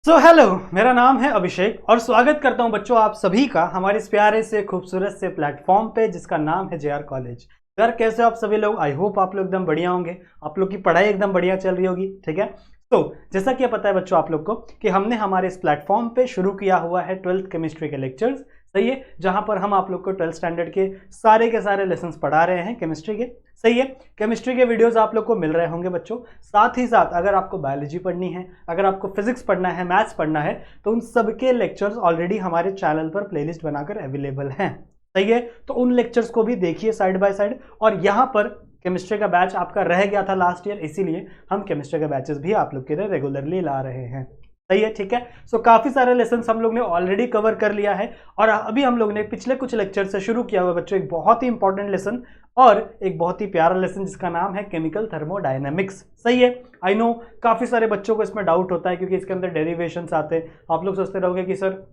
Hello, मेरा नाम है अभिषेक और स्वागत करता हूं बच्चों आप सभी का हमारे इस प्यारे से खूबसूरत से प्लेटफॉर्म पे जिसका नाम है जेआर कॉलेज। यार कैसे हो आप सभी लोग? आई होप आप लोग एकदम बढ़िया होंगे। आप लोग की पढ़ाई एकदम बढ़िया चल रही होगी। ठीक है, तो जैसा कि पता है बच्चों आप लोग को कि हमने हमारे इस प्लेटफॉर्म पे शुरू किया हुआ है 12th केमिस्ट्री के लेक्चर्स। सही है, जहां पर हम आप लोग को 12th स्टैंडर्ड के सारे लेसन्स पढ़ा रहे हैं केमिस्ट्री के। सही है, केमिस्ट्री के वीडियोस आप लोग को मिल रहे होंगे बच्चों। साथ ही साथ अगर आपको बायोलॉजी पढ़नी है, अगर आपको फिजिक्स पढ़ना है, मैथ्स पढ़ना है, तो उन सबके लेक्चर्स ऑलरेडी हमारे चैनल पर प्लेलिस्ट बनाकर अवेलेबल हैं। सही है, तो उन लेक्चर्स को भी देखिए साइड बाय साइड। और यहाँ पर केमिस्ट्री का बैच आपका रह गया था लास्ट ईयर, इसीलिए हम केमिस्ट्री का बैचेस भी आप लोग के लिए रेगुलरली ला रहे हैं। सही है, ठीक है। सो काफी सारे लेसन हम लोग ने ऑलरेडी कवर कर लिया है और अभी हम लोग ने पिछले कुछ लेक्चर से शुरू किया हुआ बच्चों एक बहुत ही इंपॉर्टेंट लेसन और एक बहुत ही प्यारा लेसन जिसका नाम है केमिकल थर्मोडायनेमिक्स। सही है, आई नो काफी सारे बच्चों को इसमें डाउट होता है क्योंकि इसके अंदर डेरिवेशंस आते हैं। आप लोग सोचते रहोगे कि सर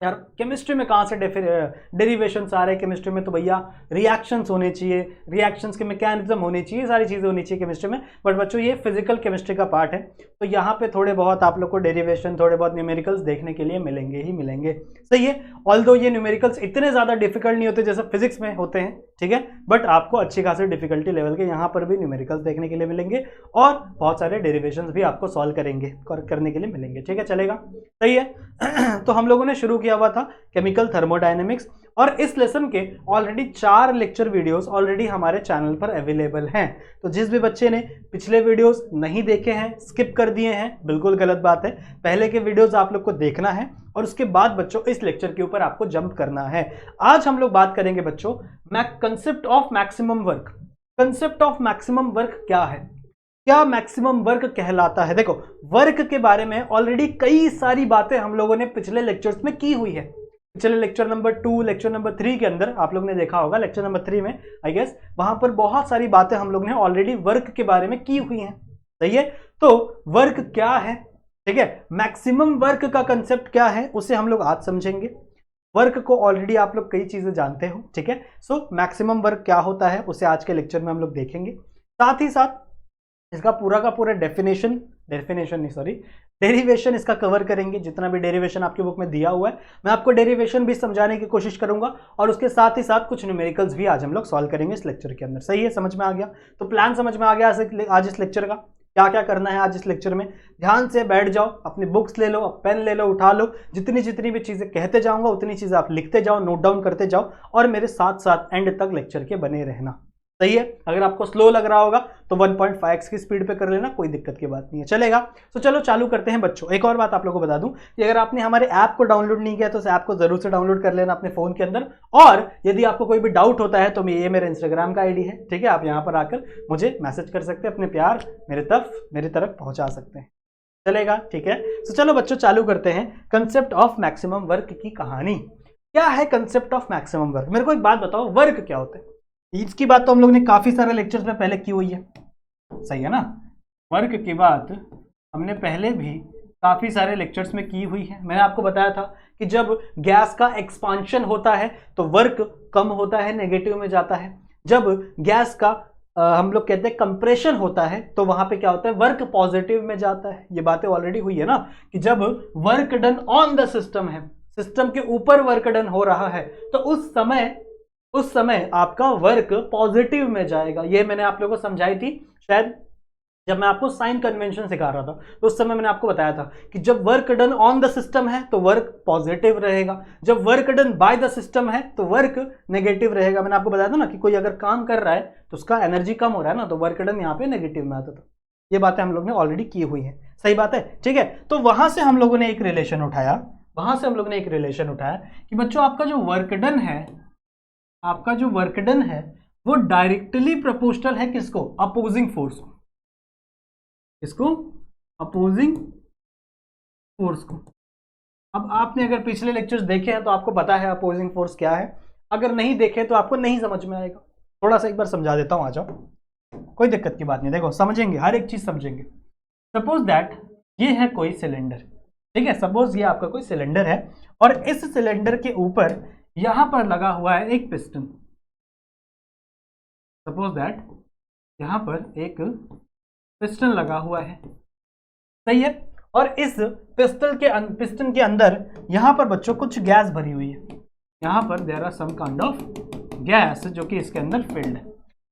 यार केमिस्ट्री में कहाँ से डेरिवेशंस आ रहे हैं, केमिस्ट्री में तो भैया रिएक्शंस होने चाहिए, रिएक्शंस के मैकेनिज्म होने चाहिए, सारी चीज़ें होनी चाहिए केमिस्ट्री में। बट बच्चों ये फिजिकल केमिस्ट्री का पार्ट है, तो यहाँ पे थोड़े बहुत आप लोग को डेरिवेशन, थोड़े बहुत न्यूमेरिकल्स देखने के लिए मिलेंगे ही मिलेंगे। सही है, ऑल्दो ये न्यूमेरिकल्स इतने ज़्यादा डिफिकल्ट नहीं होते जैसे फिजिक्स में होते हैं। ठीक है, बट आपको अच्छी खासी डिफिकल्टी लेवल के यहाँ पर भी न्यूमेरिकल्स देखने के लिए मिलेंगे और बहुत सारे डेरिवेशंस भी आपको सॉल्व करने के लिए मिलेंगे। ठीक है, चलेगा। सही है तो हम लोगों ने शुरू किया हुआ था केमिकल थर्मोडायनेमिक्स और इस लेसन के ऑलरेडी 4 लेक्चर वीडियोस ऑलरेडी हमारे चैनल पर अवेलेबल हैं। तो जिस भी बच्चे ने पिछले वीडियोस नहीं देखे हैं, स्किप कर दिए हैं, बिल्कुल गलत बात है। पहले के वीडियोस आप लोग को देखना है और उसके बाद बच्चों इस लेक्चर के ऊपर आपको जंप करना है। आज हम लोग बात करेंगे बच्चों concept of maximum work. Concept of maximum work क्या है, क्या मैक्सिमम वर्क कहलाता है। देखो, वर्क के बारे में ऑलरेडी कई सारी बातें हम लोगों ने पिछले लेक्चर्स में की हुई है। पिछले लेक्चर नंबर 2, लेक्चर नंबर 3 के अंदर आप लोग ने देखा होगा, लेक्चर नंबर 3 में आई गेस, वहां पर बहुत सारी बातें हम लोग ने ऑलरेडी वर्क के बारे में की हुई हैं। सही है, तो वर्क क्या है, ठीक है, मैक्सिमम वर्क का कंसेप्ट क्या है उसे हम लोग आज समझेंगे। वर्क को ऑलरेडी आप लोग कई चीजें जानते हो। ठीक है, सो मैक्सिमम वर्क क्या होता है उसे आज के लेक्चर में हम लोग देखेंगे। साथ ही साथ इसका पूरा का पूरा डेरिवेशन इसका कवर करेंगे। जितना भी डेरिवेशन आपकी बुक में दिया हुआ है मैं आपको डेरिवेशन भी समझाने की कोशिश करूंगा और उसके साथ ही साथ कुछ न्यूमेरिकल्स भी आज हम लोग सॉल्व करेंगे इस लेक्चर के अंदर। सही है, समझ में आ गया? तो प्लान समझ में आ गया आज इस लेक्चर का क्या क्या करना है। आज इस लेक्चर में ध्यान से बैठ जाओ, अपनी बुक्स ले लो, पेन ले लो, उठा लो, जितनी जितनी भी चीजें कहते जाऊंगा उतनी चीजें आप लिखते जाओ, नोट डाउन करते जाओ और मेरे साथ साथ एंड तक लेक्चर के बने रहना। सही है, अगर आपको स्लो लग रहा होगा तो 1.5x की स्पीड पे कर लेना, कोई दिक्कत की बात नहीं है, चलेगा। तो चलो चालू करते हैं बच्चों। एक और बात आप लोगों को बता दूं कि अगर आपने हमारे ऐप को डाउनलोड नहीं किया तो उस ऐप को जरूर से डाउनलोड कर लेना अपने फोन के अंदर। और यदि आपको कोई भी डाउट होता है तो ये मेरा इंस्टाग्राम का आईडी है। ठीक है, आप यहाँ पर आकर मुझे मैसेज कर सकते हैं, अपने प्यार मेरी तरफ पहुंचा सकते हैं, चलेगा। ठीक है, तो चलो बच्चों चालू करते हैं कंसेप्ट ऑफ मैक्सिमम वर्क की कहानी। क्या है कंसेप्ट ऑफ मैक्सिमम वर्क? मेरे को एक बात बताओ, वर्क क्या होता है? इसकी बात तो हम लोग ने काफी सारे लेक्चर्स में पहले की हुई है। सही है ना, वर्क की बात हमने पहले भी काफी सारे लेक्चर्स में की हुई है। मैंने आपको बताया था कि जब गैस का एक्सपांशन होता है तो वर्क कम होता है, नेगेटिव में जाता है। जब गैस का हम लोग कहते हैं कंप्रेशन होता है तो वहां पे क्या होता है, वर्क पॉजिटिव में जाता है। ये बातें ऑलरेडी हुई है ना कि जब work done on the system है, सिस्टम के ऊपर वर्क डन हो रहा है तो उस समय आपका वर्क पॉजिटिव में जाएगा। ये मैंने आप लोगों को समझाई थी शायद जब मैं आपको साइन कन्वेंशन सिखा रहा था, तो उस समय मैंने आपको बताया था कि जब work done on the system है तो वर्क पॉजिटिव रहेगा, जब work done by the system है तो वर्क नेगेटिव रहेगा। मैंने आपको बताया था ना कि कोई अगर काम कर रहा है तो उसका एनर्जी कम हो रहा है ना, तो वर्क डन यहाँ पे नेगेटिव में आता था। ये बातें हम लोग ने ऑलरेडी की हुई है। सही बात है, ठीक है। तो वहां से हम लोगों ने एक रिलेशन उठाया कि बच्चों आपका जो वर्क डन है वो डायरेक्टली प्रोपोर्शनल है किसको? अपोजिंग फोर्स को। किसको? अपोजिंग फोर्स को। अब आपने अगर पिछले लेक्चर्स देखे हैं तो आपको पता है अपोजिंग फोर्स क्या है, अगर नहीं देखे तो आपको नहीं समझ में आएगा। थोड़ा सा एक बार समझा देता हूं, आ जाओ, कोई दिक्कत की बात नहीं। देखो समझेंगे, हर एक चीज समझेंगे। सपोज दैट ये है कोई सिलेंडर, ठीक है, सपोज ये आपका कोई सिलेंडर है और इस सिलेंडर के ऊपर यहां पर लगा हुआ है एक पिस्टन। सपोज दैट यहां पर एक पिस्टन लगा हुआ है, सही है। और इस पिस्टन के अंदर यहां पर बच्चों कुछ गैस भरी हुई है, यहां पर there are some kind of gas जो कि इसके अंदर फिल्ड है।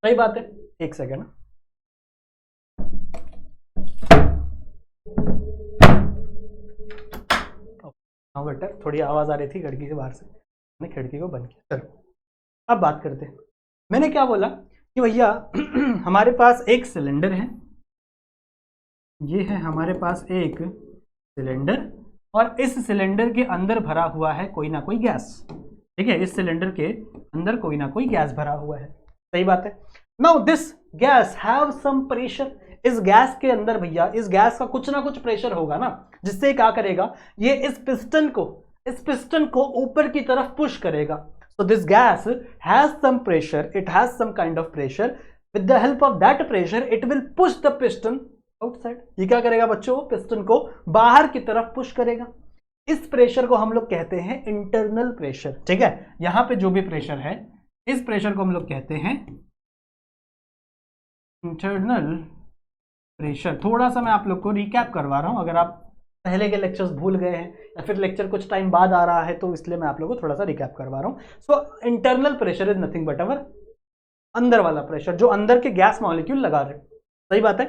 सही बात है, एक सेकेंड। हाँ बेटा, थोड़ी आवाज आ रही थी खिड़की से बाहर से, मैंने खिड़की को बंद किया। चलो अब बात करते हैं। मैंने क्या बोला कि भैया हमारे पास एक सिलेंडर है, ये है हमारे पास एक सिलेंडर, और इस सिलेंडर के अंदर भरा हुआ है कोई ना कोई गैस। ठीक है, इस सिलेंडर के अंदर कोई ना कोई गैस भरा हुआ है। सही बात है। Now this gas have some pressure. इस गैस के अंदर भैया, इस गैस का कुछ ना कुछ प्रेशर होगा ना, जिससे क्या करेगा, ये इस पिस्टन को ऊपर की तरफ पुश करेगा। So this gas has some pressure, it has some kind of pressure, with the help of that pressure it will push the piston outside. ये क्या करेगा बच्चों, पिस्टन को बाहर की तरफ पुश करेगा। इस प्रेशर को हम लोग कहते हैं इंटरनल प्रेशर। ठीक है, यहां पे जो भी प्रेशर है, इस प्रेशर को हम लोग कहते हैं इंटरनल प्रेशर। थोड़ा सा मैं आप लोग को रिकैप करवा रहा हूं, अगर आप पहले के लेक्चर्स भूल गए हैं या फिर लेक्चर कुछ टाइम बाद आ रहा है तो इसलिए मैं आप लोगों को थोड़ा सा रिकैप करवा रहा हूं। So internal pressure is nothing but our अंदर वाला प्रेशर, जो अंदर के गैस मॉलिक्यूल लगा रहे। सही बात है,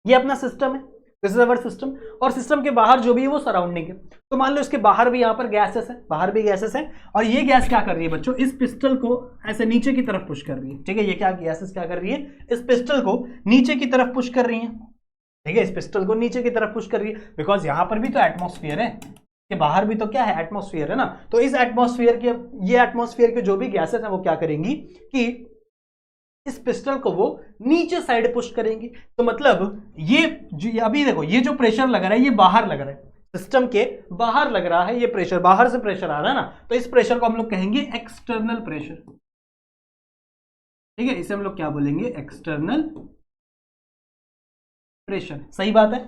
ये अपना सिस्टम है, दिस इज अवर सिस्टम, और सिस्टम के बाहर जो भी है वो सराउंडिंग है। तो मान लो इसके बाहर भी यहाँ पर गैसेस है, बाहर भी गैसेस है, और ये गैस क्या कर रही है बच्चों, इस पिस्टल को ऐसे नीचे की तरफ पुश कर रही है। ठीक है, ये क्या गैसेस क्या कर रही है, इस पिस्टल को नीचे की तरफ पुश कर रही है। ठीक है, इस पिस्टल को नीचे की तरफ पुश कर रही है, बिकॉज यहां पर भी तो एटमॉस्फेयर है, कि बाहर भी तो क्या है, एटमॉस्फेयर है ना। तो इस एटमॉस्फेयर के, ये एटमॉस्फेयर के जो भी गैसेस हैं वो क्या करेंगी कि इस पिस्टल को वो नीचे साइड पुश करेंगी। तो मतलब ये अभी देखो, ये जो प्रेशर लग रहा है ये बाहर लग रहा है, सिस्टम के बाहर लग रहा है, ये प्रेशर बाहर से प्रेशर आ रहा है ना, तो इस प्रेशर को हम लोग कहेंगे एक्सटर्नल प्रेशर। ठीक है, इसे हम लोग क्या बोलेंगे, एक्सटर्नल प्रेशर। सही बात है।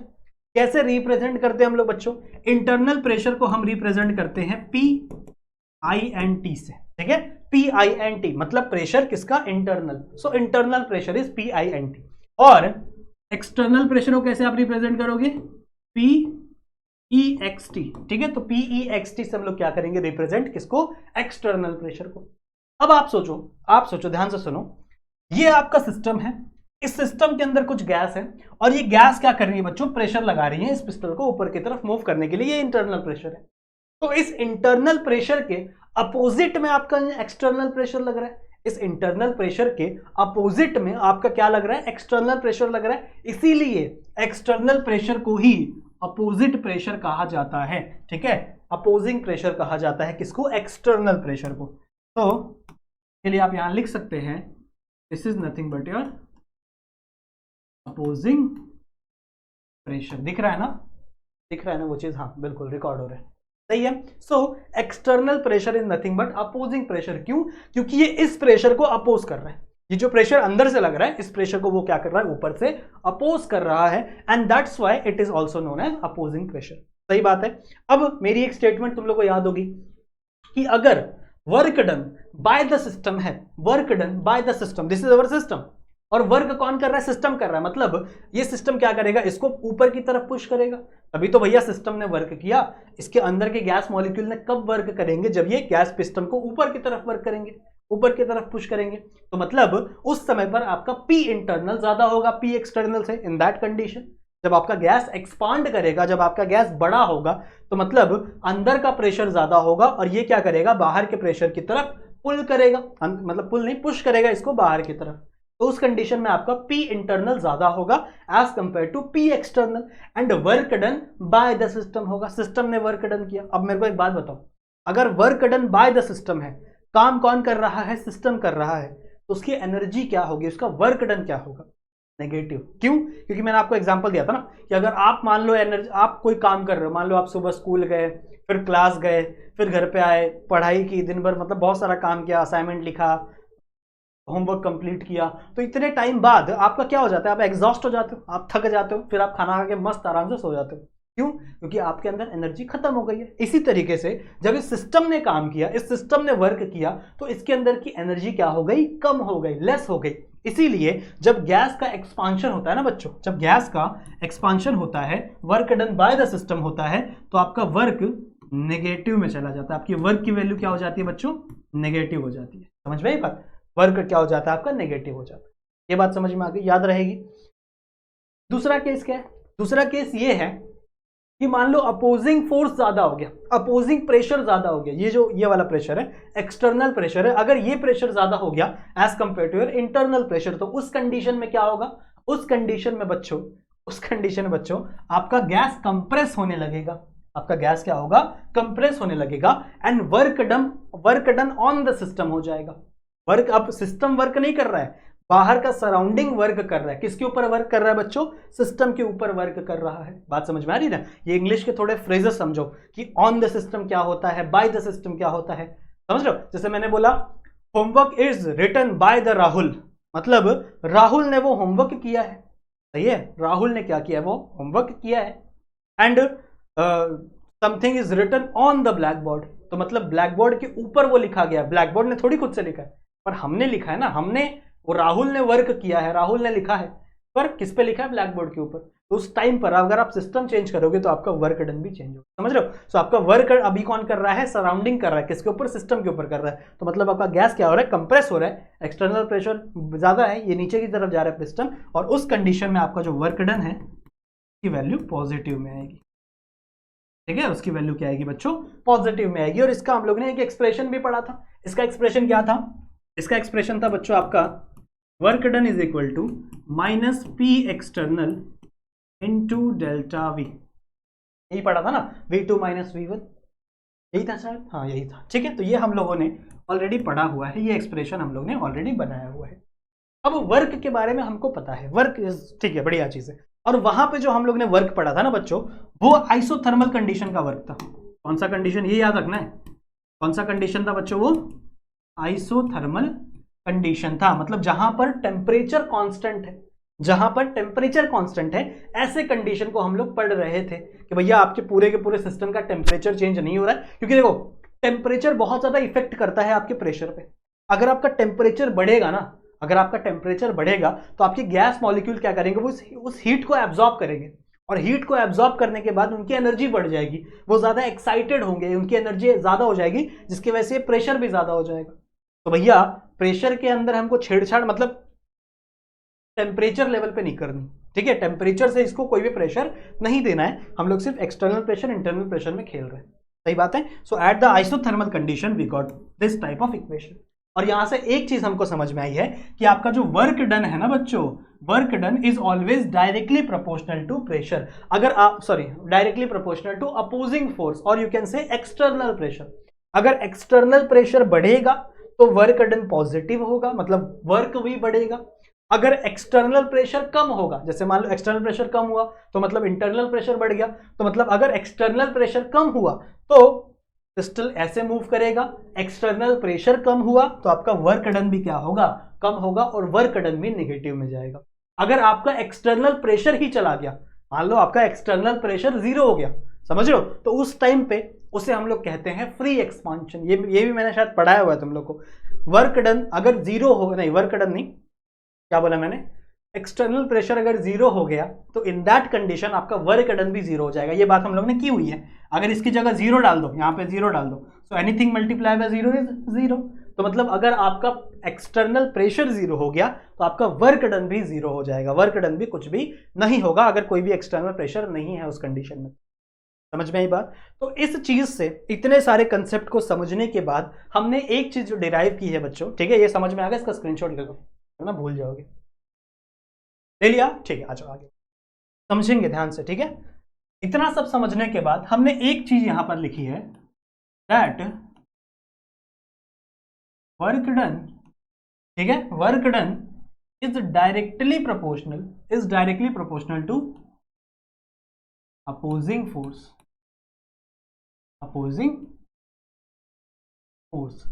कैसे रिप्रेजेंट करते हैं हम लोग बच्चों, इंटरनल प्रेशर को हम रिप्रेजेंट करते हैं PINT से। ठीक है, PINT मतलब प्रेशर किसका, internal. So internal pressure is PINT। और एक्सटर्नल प्रेशर को कैसे आप रिप्रेजेंट करोगे, PEXT। ठीक है, तो PEXT से हम लोग क्या करेंगे, रिप्रेजेंट किसको, एक्सटर्नल प्रेशर को। अब आप सोचो ध्यान से सुनो, ये आपका सिस्टम है, इस सिस्टम के अंदर कुछ गैस है, और ये गैस क्या कर रही है बच्चों, प्रेशर लगा रही है इस पिस्टल को ऊपर की तरफ मूव करने के लिए, ये इंटरनल प्रेशर है। तो इस इंटरनल प्रेशर के अपोजिट में आपका एक्सटर्नल प्रेशर लग रहा है, इस इंटरनल प्रेशर के अपोजिट में आपका क्या लग रहा है, एक्सटर्नल प्रेशर लग रहा है। इसीलिए एक्सटर्नल प्रेशर को ही अपोजिट प्रेशर कहा जाता है। ठीक है, अपोजिंग प्रेशर कहा जाता है किसको, एक्सटर्नल प्रेशर को। तो के लिए आप यहां लिख सकते हैं, this is nothing but your opposing pressure. दिख रहा है ना वो चीज, हाँ बिल्कुल रिकॉर्ड हो रहा है, सही है। So external pressure is nothing but opposing pressure. क्यों, क्योंकि ये इस प्रेशर को अपोज कर रहा है, ये जो प्रेशर अंदर से लग रहा है, इस प्रेशर को वो क्या कर रहा है, ऊपर से अपोज कर रहा है, and that's why it is also known as opposing pressure. सही बात है। अब मेरी एक स्टेटमेंट तुम लोग को याद होगी कि अगर work done by the system है, work done by the system, this is our system, और वर्क कौन कर रहा है, सिस्टम कर रहा है, मतलब ये सिस्टम क्या करेगा, इसको ऊपर की तरफ पुश करेगा। तभी तो भैया सिस्टम ने वर्क किया। इसके अंदर के गैस मॉलिक्यूल ने कब वर्क करेंगे, जब ये गैस पिस्टन को ऊपर की तरफ वर्क करेंगे, ऊपर की तरफ पुश करेंगे। तो मतलब उस समय पर आपका P इंटरनल ज्यादा होगा P एक्सटर्नल से। इन दैट कंडीशन जब आपका गैस एक्सपांड करेगा, जब आपका गैस बड़ा होगा, तो मतलब अंदर का प्रेशर ज्यादा होगा, और ये क्या करेगा, बाहर के प्रेशर की तरफ पुल करेगा, मतलब पुल नहीं, पुश करेगा इसको बाहर की तरफ। तो उस कंडीशन में आपका P इंटरनल ज्यादा होगा as compare to P external, and work done by the system होगा, सिस्टम ने वर्क डन किया। अब मेरे को एक बात बताओ, अगर work done by the system है, काम कौन कर रहा है, सिस्टम कर रहा है, तो उसकी एनर्जी क्या होगी, उसका वर्क डन क्या होगा, नेगेटिव। क्यों, क्योंकि मैंने आपको एग्जांपल दिया था ना कि अगर आप मान लो एनर्जी, आप कोई काम कर रहे हो, मान लो आप सुबह स्कूल गए, फिर क्लास गए, फिर घर पे आए, पढ़ाई की दिन भर, मतलब बहुत सारा काम किया, असाइनमेंट लिखा, होमवर्क कंप्लीट किया, तो इतने टाइम बाद आपका क्या हो जाता है, आप एग्जॉस्ट हो जाते हो, आप थक जाते हो, फिर आप खाना खा के मस्त आराम से सो जाते हो। क्यों, क्योंकि आपके अंदर एनर्जी खत्म हो गई है। इसी तरीके से जब इस सिस्टम ने काम किया, इस सिस्टम ने वर्क किया, तो इसके अंदर की एनर्जी क्या हो गई, कम हो गई, लेस हो गई। इसीलिए जब गैस का एक्सपांशन होता है ना बच्चों, जब गैस का एक्सपांशन होता है, work done by the system होता है, तो आपका वर्क नेगेटिव में चला जाता है। आपकी वर्क की वैल्यू क्या हो जाती है बच्चों? नेगेटिव हो जाती है। समझ में आई बात? वर्क क्या हो जाता है आपका? नेगेटिव हो जाता है। ये बात समझ में आ गई, याद रहेगी। दूसरा केस क्या है? दूसरा केस ये है कि मान लो अपोजिंग फोर्स ज्यादा हो गया, अपोजिंग प्रेशर ज्यादा हो गया, ये वाला प्रेशर है, एक्सटर्नल प्रेशर है, अगर ये प्रेशर ज्यादा हो गया as compare to your internal pressure, तो उस कंडीशन में क्या होगा? उस कंडीशन में बच्चों आपका गैस कंप्रेस होने लगेगा। आपका गैस क्या होगा? कंप्रेस होने लगेगा and work done on the system हो जाएगा। वर्क, अब सिस्टम वर्क नहीं कर रहा है, बाहर का सराउंडिंग वर्क कर रहा है। किसके ऊपर वर्क कर रहा है बच्चों? सिस्टम के ऊपर वर्क कर रहा है। बात समझ में आ रही है ना? ये इंग्लिश के थोड़े फ्रेजेस समझो कि ऑन द सिस्टम क्या होता है, बाय द सिस्टम क्या होता है। समझ लो, जैसे मैंने बोला homework is written by the Rahul, मतलब राहुल ने वो होमवर्क किया है। सही है, राहुल ने क्या किया? वो होमवर्क किया है। And something is written on the black board, तो मतलब ब्लैक बोर्ड के ऊपर वो लिखा गया। ब्लैक बोर्ड ने थोड़ी खुद से लिखा है, पर हमने लिखा है ना, हमने, वो राहुल ने वर्क किया है, राहुल ने लिखा है, पर किस पे लिखा है? ब्लैक बोर्ड के ऊपर। तो उस टाइम पर अगर आप सिस्टम चेंज करोगे तो आपका वर्क डन भी चेंज होगा। समझ रहे हो? तो आपका वर्क अभी कौन कर रहा है? सराउंडिंग कर रहा है। किसके ऊपर? सिस्टम के ऊपर कर रहा है। तो मतलब आपका गैस क्या हो रहा है? कंप्रेस हो रहा है, एक्सटर्नल प्रेशर ज्यादा है, ये नीचे की तरफ जा रहा है पिस्टन, और उस कंडीशन में आपका जो वर्क डन है की वैल्यू पॉजिटिव में आएगी। ठीक है, उसकी वैल्यू क्या आएगी बच्चों? पॉजिटिव में आएगी। और इसका हम लोग ने एक एक्सप्रेशन भी पढ़ा था। इसका एक्सप्रेशन क्या था? इसका एक्सप्रेशन था बच्चों आपका work done is equal to minus P external into delta V. यही पढ़ा था ना, V2 माइनस V1, यही था शायद। हाँ यही था। ठीक है, तो ये हम लोगों ने ऑलरेडी पढ़ा हुआ है, ये एक्सप्रेशन हम लोग ने ऑलरेडी बनाया हुआ है। अब वर्क के बारे में हमको पता है, वर्क ठीक है, बढ़िया चीज है। और वहां पे जो हम लोग ने वर्क पढ़ा था ना बच्चों, वो आइसोथर्मल कंडीशन का वर्क था। कौन सा कंडीशन? ये याद रखना है, कौन सा कंडीशन था बच्चों? वो आइसोथर्मल कंडीशन था। मतलब जहां पर टेम्परेचर कांस्टेंट है, जहां पर टेम्परेचर कांस्टेंट है, ऐसे कंडीशन को हम लोग पढ़ रहे थे कि भैया आपके पूरे के पूरे सिस्टम का टेम्परेचर चेंज नहीं हो रहा है। क्योंकि देखो, टेम्परेचर बहुत ज्यादा इफेक्ट करता है आपके प्रेशर पे। अगर आपका टेम्परेचर बढ़ेगा ना, अगर आपका टेम्परेचर बढ़ेगा तो आपके गैस मॉलिक्यूल क्या करेंगे? वो उस हीट को एब्जॉर्ब करेंगे, और हीट को एब्जॉर्ब करने के बाद उनकी एनर्जी बढ़ जाएगी, वो ज्यादा एक्साइटेड होंगे, उनकी एनर्जी ज्यादा हो जाएगी, जिसकी वजह से प्रेशर भी ज्यादा हो जाएगा। तो भैया प्रेशर के अंदर हमको छेड़छाड़, मतलब टेम्परेचर लेवल पे नहीं करनी। ठीक है, टेम्परेचर से इसको कोई भी प्रेशर नहीं देना है, हम लोग सिर्फ एक्सटर्नल प्रेशर इंटरनल प्रेशर में खेल रहे हैं। सही बात है। So at the isothermal condition we got this type of equation. और यहां से एक चीज हमको समझ में आई है कि आपका जो वर्क डन है ना बच्चों, work done is always directly proportional to pressure. अगर आप directly proportional to opposing force, और you can say external pressure. अगर एक्सटर्नल प्रेशर बढ़ेगा तो वर्क डन पॉजिटिव होगा, मतलब वर्क भी बढ़ेगा। अगर एक्सटर्नल प्रेशर कम होगा, जैसे मान लो एक्सटर्नल प्रेशर कम हुआ तो मतलब इंटरनल प्रेशर बढ़ गया, तो मतलब अगर एक्सटर्नल प्रेशर कम हुआ तो पिस्टल ऐसे मूव करेगा, एक्सटर्नल प्रेशर कम हुआ तो आपका वर्क डन भी क्या होगा? कम होगा, और वर्क डन भी नेगेटिव में जाएगा। अगर आपका एक्सटर्नल प्रेशर ही चला गया, मान लो आपका एक्सटर्नल प्रेशर 0 हो गया, समझ लो, तो उस टाइम पे उसे हम लोग कहते हैं फ्री एक्सपांशन। ये भी मैंने शायद पढ़ाया हुआ है तुम लोग को। वर्क डन अगर 0 हो, नहीं वर्क डन नहीं, क्या बोला मैंने? एक्सटर्नल प्रेशर अगर 0 हो गया तो इन दैट कंडीशन आपका वर्क डन भी 0 हो जाएगा। ये बात हम लोग ने की हुई है। अगर इसकी जगह 0 डाल दो, यहाँ पे 0 डाल दो, so anything multiply by 0 is 0। तो मतलब अगर आपका एक्सटर्नल प्रेशर 0 हो गया तो आपका वर्क डन भी 0 हो जाएगा। वर्क डन भी कुछ भी नहीं होगा अगर कोई भी एक्सटर्नल प्रेशर नहीं है उस कंडीशन में। समझ में आई बात? तो इस चीज से, इतने सारे कंसेप्ट को समझने के बाद हमने एक चीज जो डिराइव की है बच्चों, ठीक है, ये समझ में आ गया? इसका स्क्रीनशॉट ले लो, है ना, भूल जाओगे। ले लिया? ठीक है, आ जाओ आगे समझेंगे ध्यान से। ठीक है, इतना सब समझने के बाद हमने एक चीज यहां पर लिखी है, दैट वर्क डन, ठीक है, work done is directly proportional to opposing force,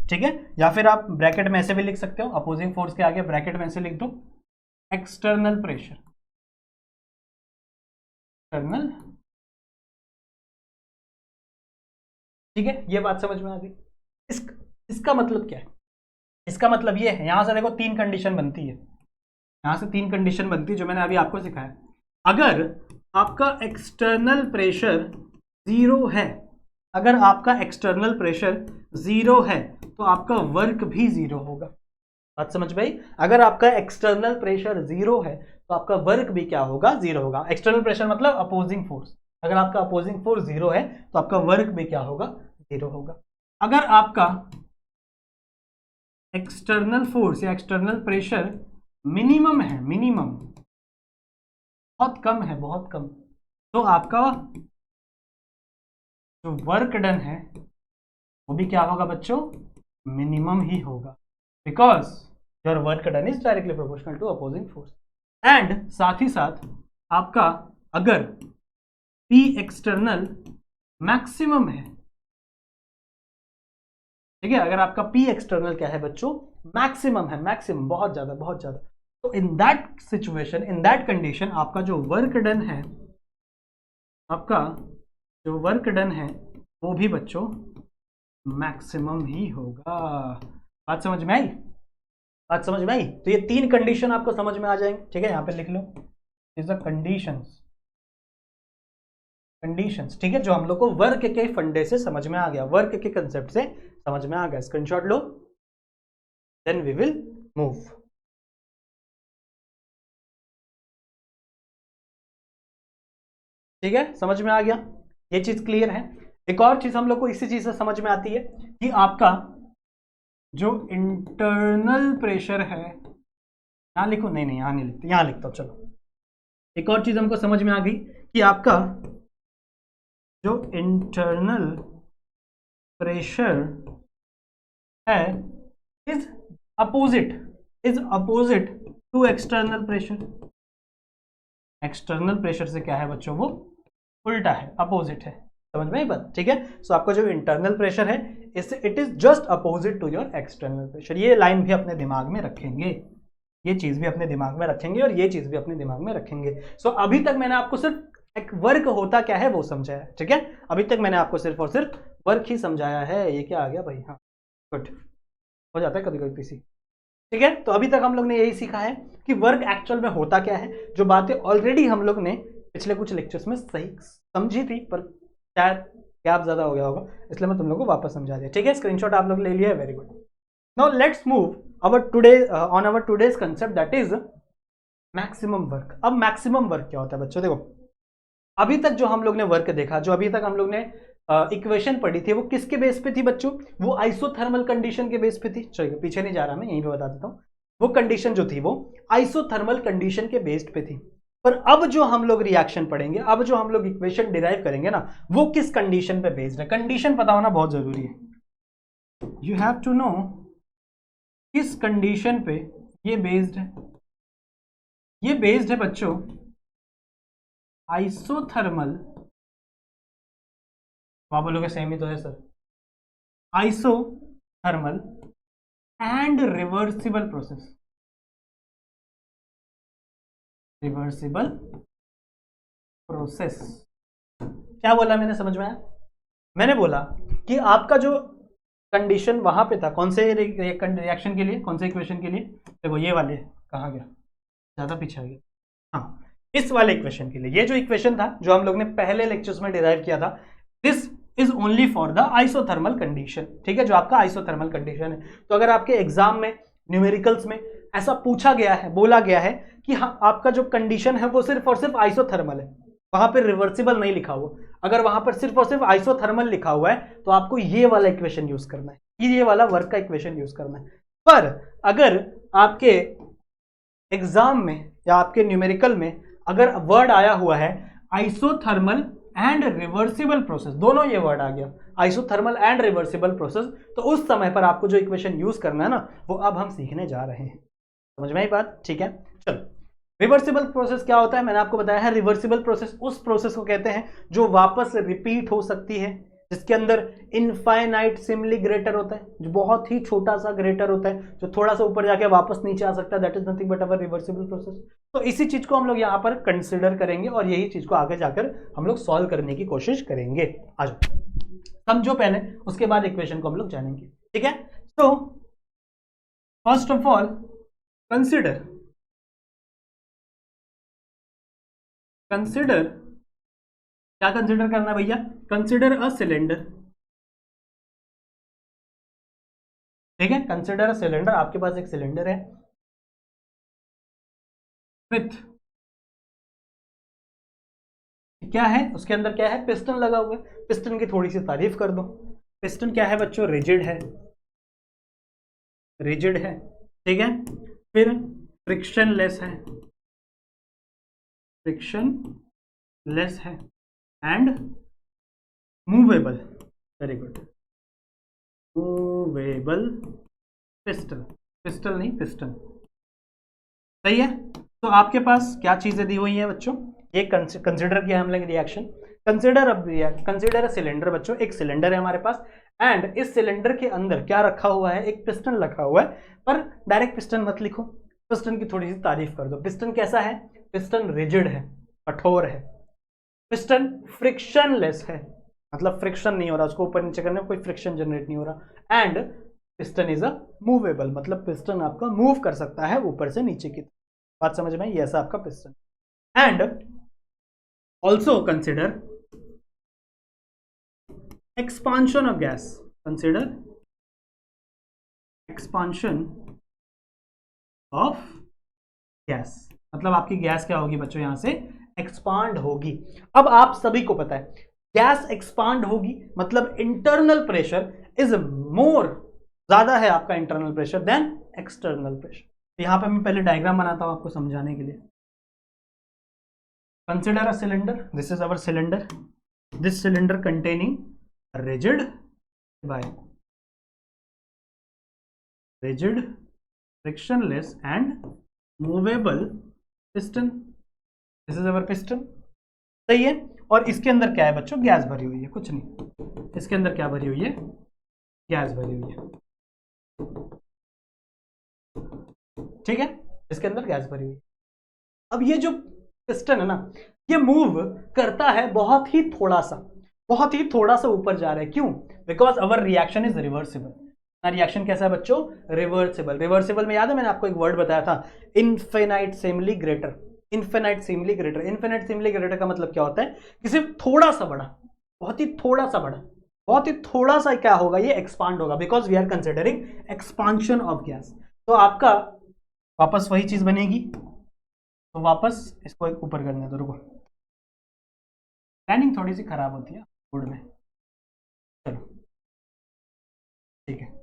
ठीक है। या फिर आप ब्रैकेट में ऐसे भी लिख सकते हो, अपोजिंग फोर्स के आगे ब्रैकेट में ऐसे लिख दो एक्सटर्नल प्रेशर, एक्सटर्नल, ठीक है। ये बात समझ में आ गई? इसका मतलब क्या है? इसका मतलब ये है, यहां से देखो 3 कंडीशन बनती है। यहां से 3 कंडीशन बनती है जो मैंने अभी आपको सिखाया। अगर आपका एक्सटर्नल प्रेशर 0 है, अगर आपका एक्सटर्नल प्रेशर 0 है तो आपका वर्क भी 0 होगा। बात समझ में आई? अगर आपका एक्सटर्नल प्रेशर 0 है तो आपका वर्क भी क्या होगा? 0 होगा। एक्सटर्नल प्रेशर मतलब अपोजिंग फोर्स। अगर आपका अपोजिंग फोर्स 0 है तो आपका वर्क भी क्या होगा? 0 होगा। अगर आपका एक्सटर्नल फोर्स या एक्सटर्नल प्रेशर मिनिमम है, मिनिमम बहुत कम है, बहुत कम, तो आपका जो वर्क डन है वो भी क्या होगा बच्चों? मिनिमम ही होगा, because your work done is directly proportional to opposing force. And साथ ही साथ आपका अगर P एक्सटर्नल मैक्सिमम है, ठीक है, अगर आपका P एक्सटर्नल क्या है बच्चों? मैक्सिमम है, मैक्सिमम, बहुत ज्यादा, बहुत ज्यादा, तो in that situation, in that condition आपका जो वर्क डन है, आपका जो वर्क डन है वो भी बच्चों मैक्सिमम ही होगा। बात समझ में आई? बात समझ में आई? तो ये 3 कंडीशन आपको समझ में आ जाएंगे, ठीक है, यहां पे लिख लो, इज द कंडीशंस, कंडीशंस, ठीक है, जो हम लोग को वर्क के फंडे से समझ में आ गया, वर्क के कंसेप्ट से समझ में आ गया। स्क्रीनशॉट लो, देन वी विल मूव। ठीक है, समझ में आ गया, ये चीज क्लियर है। एक और चीज हम लोग को इसी चीज से समझ में आती है कि आपका जो इंटरनल प्रेशर है, यहां लिखो, नहीं नहीं यहां नहीं लिखते, यहां लिखता हूं, चलो। एक और चीज हमको समझ में आ गई कि आपका जो इंटरनल प्रेशर है is opposite to external pressure. External pressure से क्या है बच्चों? वो उल्टा है, अपोजिट है। समझ में आई बात? ठीक है, सो आपका जो इंटरनल प्रेशर है इससे it is just opposite to your external pressure. ये लाइन भी अपने दिमाग में रखेंगे, ये चीज भी अपने दिमाग में रखेंगे और ये चीज भी अपने दिमाग में रखेंगे। सो अभी तक मैंने आपको सिर्फ एक वर्क होता क्या है वो समझाया, ठीक है, अभी तक मैंने आपको सिर्फ और सिर्फ वर्क ही समझाया है। ये क्या आ गया भाई? हाँ गुड, हो जाता है कभी कभी पीसी, ठीक है। तो अभी तक हम लोग ने यही सीखा है कि वर्क एक्चुअल में होता क्या है, जो बातें ऑलरेडी हम लोग ने पिछले कुछ लेक्चर्स में सही समझी थी, पर शायद गैप ज्यादा हो गया होगा, इसलिए मैं तुम लोग को वापस समझा दिया। ठीक है, स्क्रीनशॉट आप लोग ले लिया है, very good. Now let's move our today on our today's concept, that is maximum work. अब मैक्सिमम वर्क क्या होता है बच्चों? देखो, अभी तक जो हम लोग ने वर्क देखा, जो अभी तक हम लोग ने इक्वेशन पढ़ी थी, वो किसके बेस पे थी बच्चों? वो आइसोथर्मल कंडीशन के बेस पे थी। चलिए पीछे नहीं जा रहा, मैं यहीं पे बता देता हूँ। वो कंडीशन जो थी वो आइसोथर्मल कंडीशन के बेस्ड पे थी। पर अब जो हम लोग रिएक्शन पढ़ेंगे, अब जो हम लोग इक्वेशन डिराइव करेंगे ना, वो किस कंडीशन पे बेस्ड है? कंडीशन पता होना बहुत जरूरी है। यू हैव टू नो किस कंडीशन पे ये बेस्ड है। ये बेस्ड है बच्चों आइसोथर्मल, वहां बोलोगे सेम ही तो है sir, isothermal and reversible process. Reversible process क्या बोला मैंने? समझ में आया? मैंने बोला कि आपका जो कंडीशन वहां पे था, कौन से रिएक्शन के लिए, कौन से इक्वेशन के लिए? देखो ये वाले, कहाँ गया, ज्यादा पीछे आ गया, हाँ, इस वाले इक्वेशन के लिए। ये जो इक्वेशन था जो हम लोग ने पहले लेक्चर्स में डिराइव किया था, this is only for the isothermal condition. ठीक है, जो आपका आइसोथर्मल कंडीशन है। तो अगर आपके एग्जाम में न्यूमेरिकल्स में ऐसा पूछा गया है, बोला गया है कि हाँ आपका जो कंडीशन है वो सिर्फ और सिर्फ आइसोथर्मल है, वहां पर रिवर्सिबल नहीं लिखा हुआ, अगर वहां पर सिर्फ और सिर्फ आइसोथर्मल लिखा हुआ है तो आपको ये वाला इक्वेशन यूज करना है, ये वाला वर्क का इक्वेशन यूज करना है। पर अगर आपके एग्जाम में या आपके न्यूमेरिकल में अगर वर्ड आया हुआ है आइसोथर्मल एंड रिवर्सिबल प्रोसेस, दोनों ये वर्ड आ गया, आइसोथर्मल एंड रिवर्सिबल प्रोसेस, तो उस समय पर आपको जो इक्वेशन यूज करना है ना, वो अब हम सीखने जा रहे हैं। समझ में आई बात? ठीक है, चलो। रिवर्सिबल प्रोसेस क्या होता है? मैंने आपको बताया है, रिवर्सिबल प्रोसेस उस प्रोसेस को कहते हैं जो वापस रिपीट हो सकती है, जिसके अंदर इनफाइनाइट सिमली ग्रेटर होता है, जो बहुत ही छोटा सा ग्रेटर होता है, जो थोड़ा सा ऊपर जाके वापस नीचे आ सकता है, that is nothing but our reversible process. तो इसी चीज को हम लोग यहाँ पर कंसिडर करेंगे और यही चीज को आगे जाकर हम लोग सॉल्व करने की कोशिश करेंगे। आज समझो पहले, उसके बाद इक्वेशन को हम लोग जानेंगे। ठीक है, तो first of all consider consider, क्या कंसिडर करना भैया, कंसिडर अ सिलेंडर, ठीक है, कंसिडर अ सिलेंडर, आपके पास एक सिलेंडर है विथ, क्या है उसके अंदर, क्या है, पिस्टन लगा हुआ है। पिस्टन की थोड़ी सी तारीफ कर दो। पिस्टन क्या है बच्चों, रिजिड है, रिजिड है, ठीक है। फिर फ्रिक्शन लेस है, फ्रिक्शन लेस है, and movable, very good, movable piston, pistol नहीं पिस्टन, सही है। तो आपके पास क्या चीजें दी हुई हैं बच्चों, ये कंसिडर किया हम लोग रिएक्शन, कंसिडर अब कंसिडर अ सिलेंडर, बच्चों एक सिलेंडर है हमारे पास, एंड इस सिलेंडर के अंदर क्या रखा हुआ है, एक पिस्टन रखा हुआ है, पर डायरेक्ट पिस्टन मत लिखो, पिस्टन की थोड़ी सी तारीफ कर दो। पिस्टन कैसा है, पिस्टन रिजिड है, कठोर है। पिस्टन फ्रिक्शनलेस है, मतलब फ्रिक्शन नहीं हो रहा, उसको ऊपर नीचे करने में कोई फ्रिक्शन जनरेट नहीं हो रहा। And piston is a movable, मतलब पिस्टन आपका मूव कर सकता है ऊपर से नीचे की, बात समझ में, ये ऐसा आपका piston. And also consider expansion of gas, consider expansion of gas, मतलब आपकी गैस क्या होगी बच्चों, यहां से एक्सपांड होगी। अब आप सभी को पता है गैस एक्सपांड होगी मतलब इंटरनल प्रेशर इज मोर, ज्यादा है आपका internal pressure then external pressure. यहां पे मैं पहले डायग्राम बनाता हूं आपको समझाने के लिए। Consider a cylinder, this is our cylinder, this cylinder containing rigid by rigid, frictionless and movable piston, this is our piston, सही है। और इसके अंदर क्या है बच्चों, गैस भरी हुई है, कुछ नहीं, इसके अंदर क्या भरी हुई है, गैस भरी हुई है, ठीक है, इसके अंदर गैस भरी हुई है। अब ये जो पिस्टन है ना, ये मूव करता है बहुत ही थोड़ा सा, बहुत ही थोड़ा सा ऊपर जा रहा है, क्यों, because our reaction is reversible. Reaction कैसा है बच्चों, रिवर्सिबल। रिवर्सिबल में याद है मैंने आपको एक वर्ड बताया था, इनफिनिटेसिमली ग्रेटर, इनफिनिटेसिमली ग्रेटर। इनफिनिटेसिमली ग्रेटर का मतलब क्या होता है कि सिर्फ थोड़ा सा बड़ा, बहुत ही थोड़ा सा बड़ा, बहुत ही थोड़ा सा क्या होगा, ये एक्सपांड होगा, because we are considering expansion of gas. तो आपका वापस वही चीज बनेगी, तो वापस इसको एक ऊपर करने दो, रुको, प्लानिंग थोड़ी सी खराब होती है बोर्ड में, चलो ठीक है।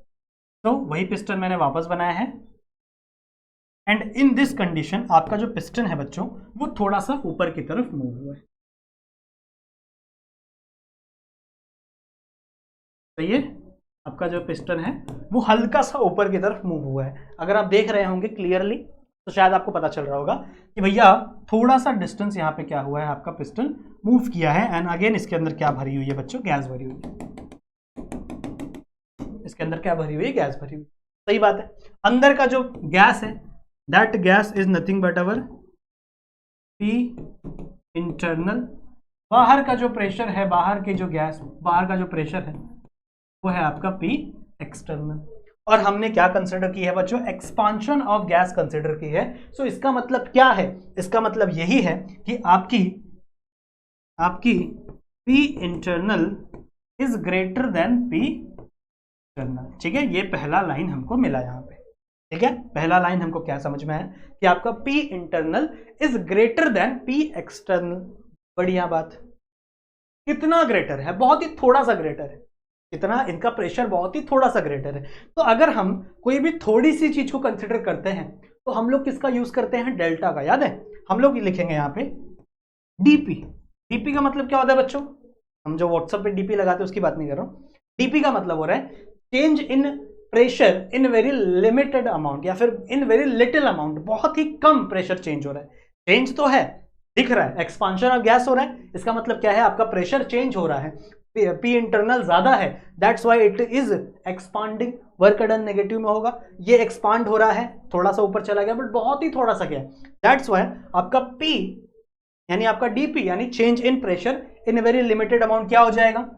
तो वही पिस्टन मैंने वापस बनाया है, एंड इन दिस कंडीशन आपका जो पिस्टन है बच्चों वो थोड़ा सा ऊपर की तरफ मूव हुआ है, सही है। आपका जो पिस्टन है वो हल्का सा ऊपर की तरफ मूव हुआ है। अगर आप देख रहे होंगे क्लियरली तो शायद आपको पता चल रहा होगा कि भैया थोड़ा सा डिस्टेंस यहाँ पे क्या हुआ है, आपका पिस्टन मूव किया है, एंड अगेन इसके अंदर क्या भरी हुई है बच्चों, गैस भरी हुई है, इसके अंदर क्या भरी हुई है, गैस भरी हुई, सही बात है। अंदर का जो गैस है that gas is nothing but our P internal, बाहर का जो प्रेशर है, बाहर के जो गैस, बाहर का जो प्रेशर है वो है आपका पी एक्सटर्नल। और हमने क्या कंसिडर की है बच्चों, एक्सपांशन ऑफ गैस कंसिडर की है। सो इसका मतलब क्या है, इसका मतलब यही है कि आपकी P internal is greater than P external, ठीक है। ये पहला लाइन हमको मिला यहाँ पे, ठीक है। पहला लाइन हमको क्या समझ में है कि आपका P internal is greater than P external, बढ़िया बात। कितना ग्रेटर है, बहुत ही थोड़ा सा ग्रेटर है, कितना, इनका प्रेशर बहुत ही थोड़ा सा ग्रेटर है। तो अगर हम कोई भी थोड़ी सी चीज को कंसिडर करते हैं तो हम लोग किसका यूज करते हैं, डेल्टा का, याद है। हम लोग लिखेंगे यहाँ पे डीपी। डीपी का मतलब क्या होता है बच्चों, हम जो व्हाट्सएप पे डीपी लगाते हैं उसकी बात नहीं कर रहा हूं। डीपी का मतलब हो रहा है change in pressure in very limited amount, या फिर इन वेरी लिटिल अमाउंट, बहुत ही कम प्रेशर चेंज हो रहा है। चेंज तो है, दिख रहा है, एक्सपांशन ऑफ गैस हो रहा है, इसका मतलब क्या है, आपका प्रेशर चेंज हो रहा है, पी इंटरनल ज्यादा है, that's why it is expanding. Work done negative में होगा, ये एक्सपांड हो रहा है, थोड़ा सा ऊपर चला गया बट बहुत ही थोड़ा सा, क्या है, दैट्स व्हाई आपका पी यानी आपका डीपी यानी change in pressure in very limited amount क्या हो जाएगा,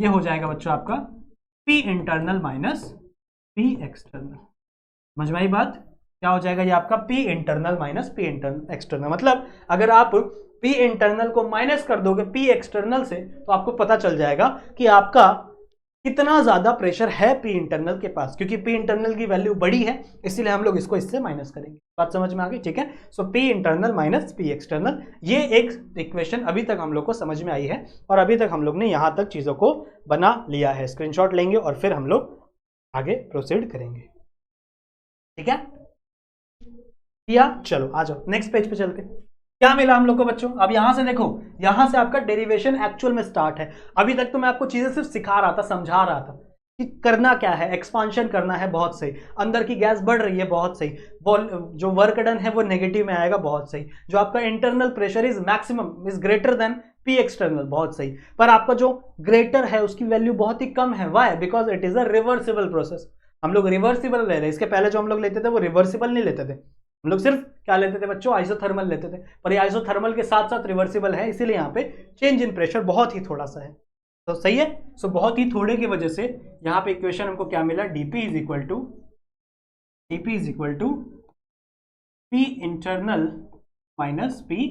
ये हो जाएगा बच्चों आपका P internal minus P external. समझ में आई बात, क्या हो जाएगा ये आपका P internal minus P external. मतलब अगर आप पी इंटरनल को माइनस कर दोगे पी एक्सटर्नल से तो आपको पता चल जाएगा कि आपका कितना ज्यादा प्रेशर है पी इंटरनल के पास, क्योंकि पी इंटरनल की वैल्यू बड़ी है इसीलिए हम लोग इसको इससे माइनस करेंगे। बात समझ में आ गई? ठीक है। So P internal minus P external, ये एक इक्वेशन अभी तक हम लोग को समझ में आई है और अभी तक हम लोग ने यहां तक चीजों को बना लिया है। स्क्रीनशॉट लेंगे और फिर हम लोग आगे प्रोसीड करेंगे। ठीक है या चलो आ जाओ नेक्स्ट पेज पे चलते। क्या मिला हम लोग को बच्चों? अब यहां से देखो, यहां से आपका डेरिवेशन एक्चुअल में स्टार्ट है। अभी तक तो मैं आपको चीजें सिर्फ सिखा रहा था, समझा रहा था कि करना क्या है। एक्सपांशन करना है, बहुत सही। अंदर की गैस बढ़ रही है, बहुत सही। जो वर्क डन है वो नेगेटिव में आएगा, बहुत सही। जो आपका internal pressure is maximum is greater than P external, बहुत सही। पर आपका जो ग्रेटर है उसकी वैल्यू बहुत ही कम है। Why? Because it is a reversible process. हम लोग रिवर्सिबल ले रहे हैं। इसके पहले जो हम लोग लेते थे वो रिवर्सिबल नहीं लेते थे, हम लोग सिर्फ क्या लेते थे बच्चों? आइसोथर्मल लेते थे। पर ये आइसोथर्मल के साथ साथ रिवर्सिबल है, इसीलिए यहाँ पे चेंज इन प्रेशर बहुत ही थोड़ा सा है। तो सही है। सो बहुत ही थोड़े की वजह से यहाँ पे इक्वेशन हमको क्या मिला? DP is equal to P internal minus P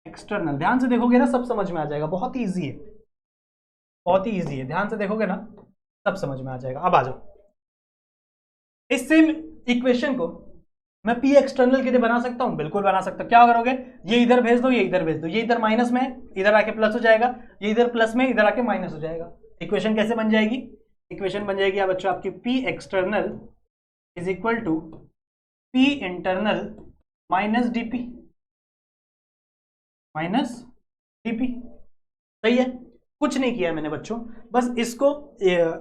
external. ध्यान से देखोगे ना सब समझ में आ जाएगा, बहुत ही ईजी है, बहुत ही ईजी है। ध्यान से देखोगे ना सब समझ में आ जाएगा। अब आ जाओ, इस सेम इक्वेशन को मैं पी एक्सटर्नल के लिए बना सकता हूं, बिल्कुल बना सकता हूं। क्या करोगे? ये इधर भेज दो, ये इधर भेज दो। ये इधर माइनस में है, इधर आके प्लस हो जाएगा। ये इधर प्लस में, इधर आके माइनस हो जाएगा। इक्वेशन कैसे बन जाएगी? इक्वेशन बन जाएगी बच्चों आपकी P external is equal to P internal minus DP, सही है। कुछ नहीं किया मैंने बच्चों, बस इसको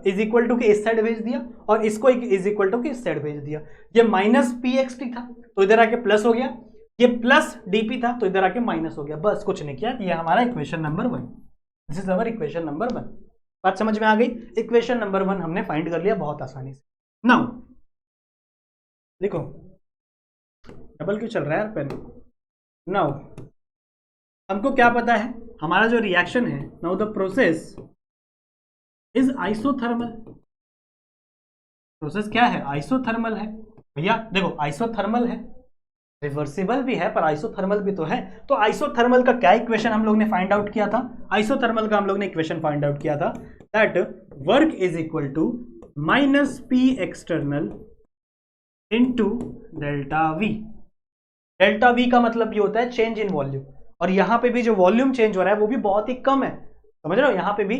इज इक्वल टू के इस साइड भेज दिया और इसको इज इक्वल टू के इस साइड भेज दिया। ये माइनस पी एक्स टी था तो इधर आके प्लस हो गया, ये प्लस डीपी था तो इधर आके माइनस हो गया। बस कुछ नहीं किया। ये हमारा equation number 1, this is our equation number 1। बात समझ में आ गई? इक्वेशन नंबर 1 हमने फाइंड कर लिया बहुत आसानी से। नाउ देखो, डबल क्यों चल रहा है यार पेन? नाउ हमको क्या पता है? हमारा जो रिएक्शन है, now the process is isothermal. Process क्या है? आइसोथर्मल है। भैया देखो, आइसोथर्मल है, रिवर्सिबल भी है पर आइसोथर्मल भी तो है। तो आइसोथर्मल का क्या इक्वेशन हम लोग ने फाइंड आउट किया था? आइसोथर्मल का हम लोग ने इक्वेशन फाइंड आउट किया था that work is equal to minus P external into delta V. Delta V का मतलब ये होता है चेंज इन वॉल्यूम, और यहां पे भी जो वॉल्यूम चेंज हो रहा है वो भी बहुत ही कम है। समझ रहे हो? यहां पे भी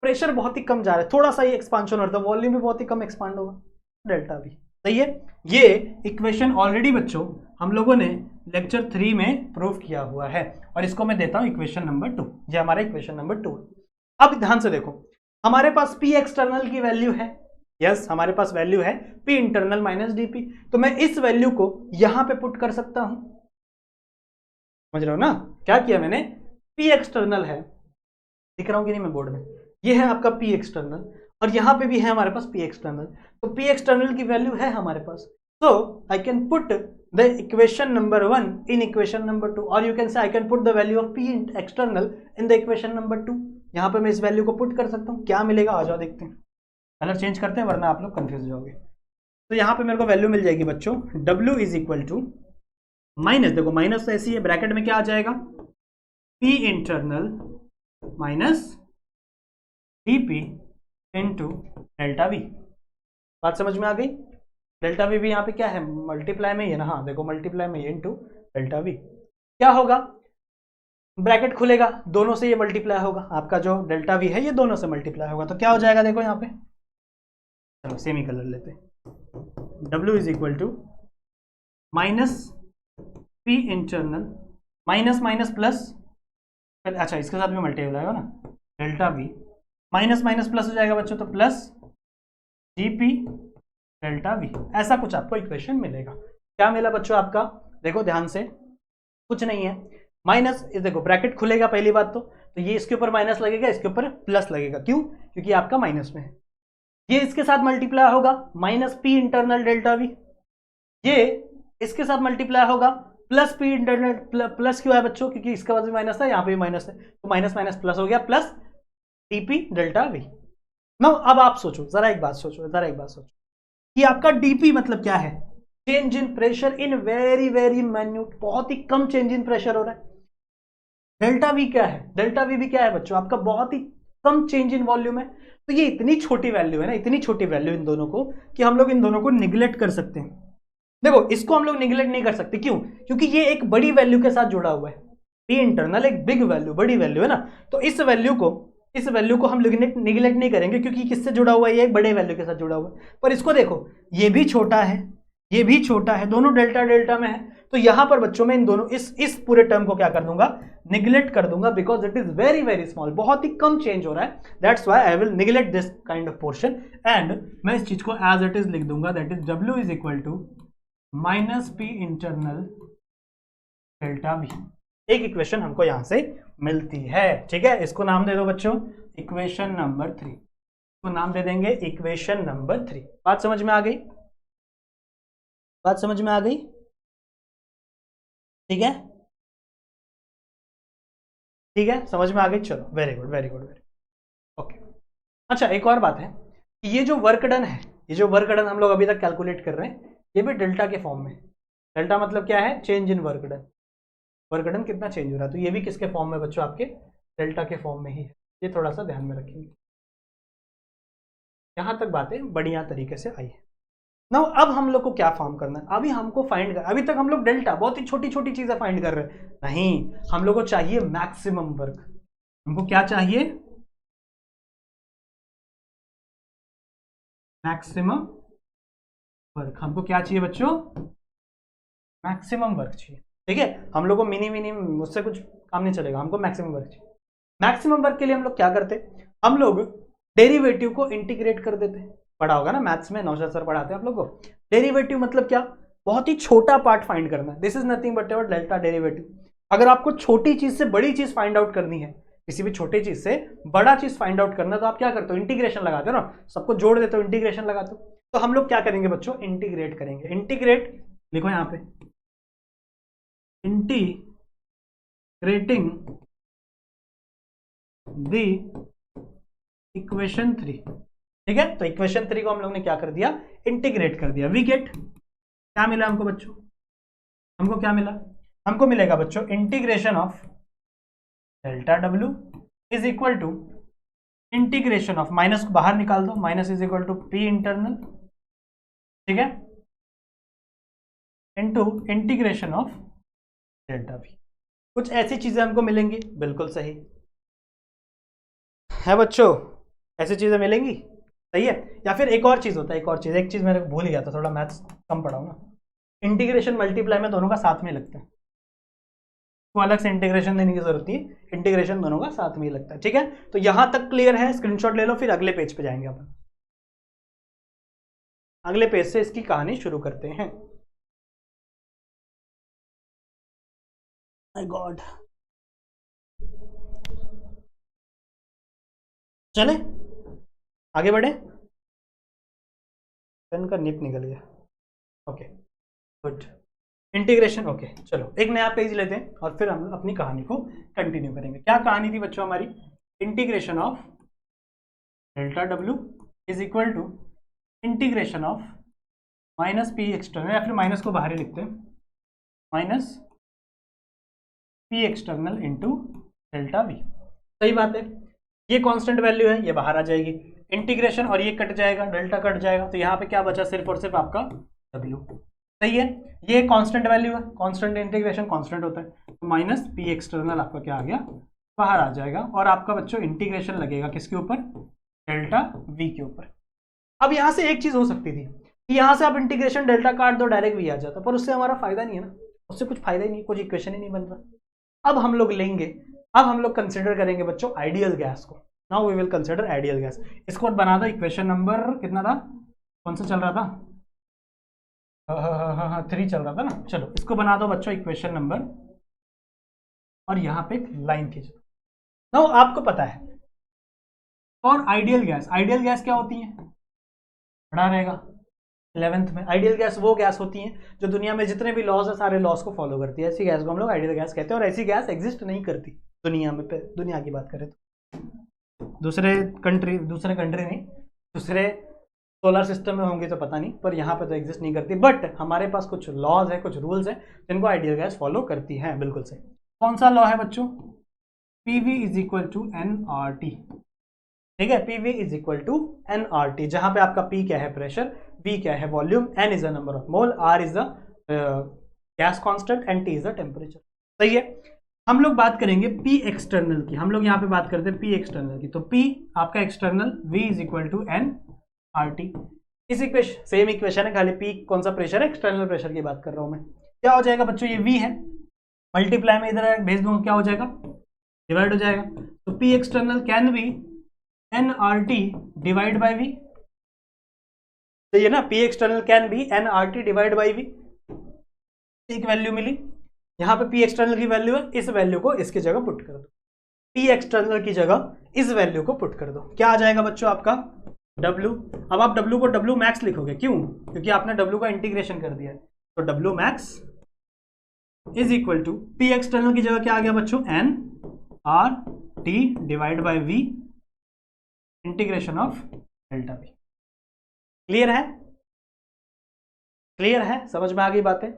प्रेशर बहुत ही कम जा रहा है, थोड़ा सा ही एक्सपांशन हो रहा है, वॉल्यूम भी बहुत ही कम एक्सपांड होगा। डेल्टा वी सही है। ये इक्वेशन ऑलरेडी बच्चों हम लोगों ने लेक्चर 3 में प्रूव किया हुआ है और इसको मैं देता हूं इक्वेशन नंबर 2। ये हमारा इक्वेशन नंबर 2 है। अब ध्यान से देखो, हमारे पास पी एक्सटर्नल की वैल्यू है, यस हमारे पास वैल्यू है पी इंटरनल माइनस डीपी। तो मैं इस वैल्यू को यहां पे पुट कर सकता हूं। समझ रहे हो ना? क्या किया मैंने? पी एक्सटर्नल है, दिख रहा हूं कि नहीं मैं बोर्ड में? ये है आपका पी एक्सटर्नल और यहां पे भी है हमारे पास पी एक्सटर्नल। तो पी एक्सटर्नल की वैल्यू है हमारे पास, so I can put the equation number 1 in equation number 2 or you can say I can put the value of P external in the equation number 2। यहाँ पे मैं इस value को put कर सकता हूँ। क्या मिलेगा? आ जाओ देखते हैं। कलर चेंज करते हैं वरना आप लोग कंफ्यूज हो जाओगे। तो यहाँ पे मेरे को वैल्यू मिल जाएगी बच्चों W is equal to minus, देखो माइनस तो ऐसी है, ब्रैकेट में क्या आ जाएगा? P internal minus DP into delta V. बात समझ में आ गई? डेल्टा वी भी यहाँ पे क्या है? मल्टीप्लाई में ही है ना? हाँ देखो मल्टीप्लाई में इनटू डेल्टा वी। क्या होगा? ब्रैकेट खुलेगा, दोनों से ये मल्टीप्लाई होगा। आपका जो डेल्टा वी है ये दोनों से मल्टीप्लाई होगा, तो क्या हो जाएगा? देखो यहाँ पे, चलो सेमी कलर लेते हैं। W is equal to minus P internal minus minus plus, अच्छा इसके साथ भी मल्टीप्लाई होगा ना, delta V minus minus plus हो जाएगा बच्चों, तो प्लस डीपी डेल्टा वी। ऐसा कुछ आपको इक्वेशन मिलेगा। क्या मिला बच्चों आपका? देखो ध्यान से, कुछ नहीं है, माइनस, देखो ब्रैकेट खुलेगा पहली बात तो ये इसके ऊपर माइनस लगेगा, इसके ऊपर प्लस लगेगा। क्यों? क्योंकि आपका माइनस में है। ये इसके साथ मल्टीप्लाई होगा minus P internal delta we, ये इसके साथ मल्टीप्लाई होगा प्लस पी इंटरनल। प्लस क्यों है बच्चों? क्योंकि इसके बाद भी माइनस था, यहाँ पे भी माइनस है, तो माइनस माइनस प्लस हो गया, plus DP delta we. Now अब आप सोचो, जरा एक बात सोचो कि आपका डीपी मतलब क्या है? Change in pressure in very very minute, बहुत ही कम चेंज इन प्रेशर हो रहा है। डेल्टा वी क्या है, डेल्टा वी भी क्या है बच्चों, आपका बहुत ही कम चेंज इन वॉल्यूम है। तो ये इतनी छोटी वैल्यू है ना, इतनी छोटी वैल्यू इन दोनों को, कि हम लोग इन दोनों को निगलेक्ट कर सकते हैं। देखो इसको हम लोग निगलेक्ट नहीं कर सकते, क्यों? क्योंकि ये एक बड़ी वैल्यू के साथ जुड़ा हुआ है, पी इंटरनल एक बिग वैल्यू, बड़ी वैल्यू है ना। तो इस वैल्यू को हम लोग निगलेक्ट नहीं करेंगे, क्योंकि किससे जुड़ा हुआ है, ये एक बड़े वैल्यू के साथ जुड़ा हुआ है। पर इसको देखो, ये भी छोटा है, ये भी छोटा है, दोनों डेल्टा डेल्टा में है। तो यहां पर बच्चों में इन दोनों इस पूरे टर्म को क्या कर दूंगा, निगलेक्ट कर दूंगा, because it is very very small, बहुत ही कम चेंज हो रहा है। That's why I will neglect this kind of portion, and मैं इस चीज को एज इट इज लिख दूंगा, that is W is equal to minus P internal delta V. एक इक्वेशन हमको यहां से मिलती है, ठीक है। इसको नाम दे दो बच्चों इक्वेशन नंबर 3, इसको नाम दे देंगे इक्वेशन नंबर 3। बात समझ में आ गई, बात समझ में आ गई, ठीक है, ठीक है, समझ में आ गई, चलो very good very good very okay. अच्छा एक और बात है कि ये जो वर्क डन है, ये जो वर्क डन हम लोग अभी तक कैलकुलेट कर रहे हैं, ये भी डेल्टा के फॉर्म में। डेल्टा मतलब क्या है, change in work done, work done कितना चेंज हो रहा है, तो ये भी किसके फॉर्म में बच्चों, आपके डेल्टा के फॉर्म में ही है। ये थोड़ा सा ध्यान में रखेंगे। यहां तक बातें बढ़िया तरीके से आई है ना। अब हम लोग को क्या फॉर्म करना है, अभी हमको फाइंड कर, अभी तक हम लोग डेल्टा बहुत ही छोटी छोटी चीजें फाइंड कर रहे हैं, नहीं, हम लोग को चाहिए मैक्सिमम वर्क। हमको क्या चाहिए, मैक्सिमम वर्क। हमको क्या चाहिए बच्चों, मैक्सिमम वर्क चाहिए, ठीक है। हम लोग को मिनी उससे कुछ काम नहीं चलेगा, हमको मैक्सिमम वर्क चाहिए। मैक्सिमम वर्क के लिए हम लोग क्या करते, हम लोग डेरिवेटिव को इंटीग्रेट कर देते हैं। पढ़ा होगा ना मैथ्स में, नौशाद सर पढ़ाते हैं आप लोग को। डेरिवेटिव मतलब क्या, बहुत ही छोटा पार्ट फाइंड करना है। This is nothing but your delta derivative. अगर आपको छोटी चीज से बड़ी चीज फाइंड आउट करनी है, किसी भी छोटी चीज से बड़ा चीज फाइंड आउट करना है, तो आप क्या करते हो, इंटीग्रेशन लगाते हो ना, सबको जोड़ देते हो, इंटीग्रेशन लगाते हो। तो हम लोग क्या करेंगे बच्चों, इंटीग्रेट करेंगे। इंटीग्रेट लिखो यहां पे, इंटीग्रेटिंग दी इक्वेशन 3, ठीक है। तो इक्वेशन 3 को हम लोग ने क्या कर दिया, इंटीग्रेट कर दिया। वी गेट, क्या मिला हमको बच्चों, हमको क्या मिला, हमको मिलेगा बच्चों integration of delta W is equal to integration of, minus को बाहर निकाल दो, minus is equal to P internal, ठीक है, into integration of delta V। कुछ ऐसी चीजें हमको मिलेंगी, बिल्कुल सही है बच्चों, ऐसी चीजें मिलेंगी, सही है। या फिर एक और चीज होता है, एक चीज मैंने भूल गया था, थोड़ा मैथ्स कम पढ़ा हूं ना। इंटीग्रेशन मल्टीप्लाई में दोनों का साथ में लगता है, को अलग से इंटीग्रेशन देने की जरूरत नहीं है, इंटीग्रेशन दोनों का साथ में ही लगता है, ठीक है। तो यहां तक क्लियर है, स्क्रीनशॉट ले लो, फिर अगले पेज पे जाएंगे अपन। अगले पेज से इसकी कहानी शुरू करते हैं। माय गॉड, चले आगे बढ़े, पेन का निप निकल गया, ओके गुड, इंटीग्रेशन, ओके चलो एक नया पेज लेते हैं और फिर हम अपनी कहानी को कंटिन्यू करेंगे। क्या कहानी थी बच्चों हमारी, integration of delta W is equal to integration of minus P external, या फिर माइनस को बाहर ही लिखते हैं, minus P external into delta V। सही बात है, ये कांस्टेंट वैल्यू है, ये बाहर आ जाएगी, इंटीग्रेशन और ये कट जाएगा, डेल्टा कट जाएगा, तो यहाँ पे क्या बचा, सिर्फ और सिर्फ आपका W। सही है, ये कांस्टेंट वैल्यू है, कांस्टेंट इंटीग्रेशन कांस्टेंट होता है, तो माइनस पी एक्सटर्नल आपका क्या आ गया, बाहर आ जाएगा, और आपका बच्चों इंटीग्रेशन लगेगा किसके ऊपर, डेल्टा V के ऊपर। अब यहाँ से एक चीज हो सकती थी कि यहाँ से आप इंटीग्रेशन डेल्टा काट दो, डायरेक्ट V आ जाता, पर उससे हमारा फायदा नहीं है ना, उससे कुछ फायदा ही नहीं, कुछ इक्वेशन ही नहीं बन रहा। अब हम लोग लेंगे, अब हम लोग कंसिडर करेंगे बच्चों आइडियल गैस को। Now we will consider ideal gas. इसको बना दो, इक्वेशन नंबर कितना था, कौन सा चल रहा था, 3 चल रहा था ना। चलो इसको बना दो बच्चों इक्वेशन नंबर, और यहाँ पे एक लाइन खींचो। नाउ आपको पता है, और आइडियल गैस क्या होती है, पढ़ा रहेगा 11th में। आइडियल गैस वो गैस होती हैं जो दुनिया में जितने भी लॉज है सारे लॉज को फॉलो करती है, ऐसी गैस को हम लोग आइडियल गैस कहते हैं। और ऐसी गैस एग्जिस्ट नहीं करती दुनिया में, दुनिया की बात करें तो दूसरे कंट्री नहीं, दूसरे सोलर सिस्टम में होंगे तो पता नहीं, पर यहाँ पे तो एग्जिस्ट नहीं करती। बट हमारे पास कुछ लॉज है, कुछ रूल्स है जिनको आइडियल गैस फॉलो करती है, बिल्कुल सही। कौन सा लॉ है बच्चों, PV is equal to nRT। ठीक है, PV is equal to nRT, जहां पे आपका P क्या है प्रेशर, V क्या है volume, N is the number of mole, R is the gas constant and T is the temperature. सही है। हम लोग बात करेंगे P एक्सटर्नल की, हम लोग यहाँ पे बात करते हैं P एक्सटर्नल की। तो P आपका external V is equal to nRT। इस इक्वेशन सेम इक्वेशन है, खाली P कौन सा प्रेशर है, एक्सटर्नल प्रेशर की बात कर रहा हूं मैं। क्या हो जाएगा बच्चों, ये V है, मल्टीप्लाई में इधर भेज दूंगा, क्या हो जाएगा, डिवाइड हो जाएगा। तो P external can be nRT divide by V। तो ये ना P external can be nRT divide by V। एक वैल्यू मिली, यहाँ पे P एक्सटर्नल की वैल्यू है, इस वैल्यू को इसकी जगह पुट कर दो, P एक्सटर्नल की जगह इस वैल्यू को पुट कर दो। क्या आ जाएगा बच्चों आपका W। अब आप W को W मैक्स लिखोगे, क्यों, क्योंकि आपने W का इंटीग्रेशन कर दिया है। तो W max is equal to P external की जगह क्या आ गया बच्चों, nRT divide by V integration of delta V। Clear है, क्लियर है, समझ में आ गई बातें,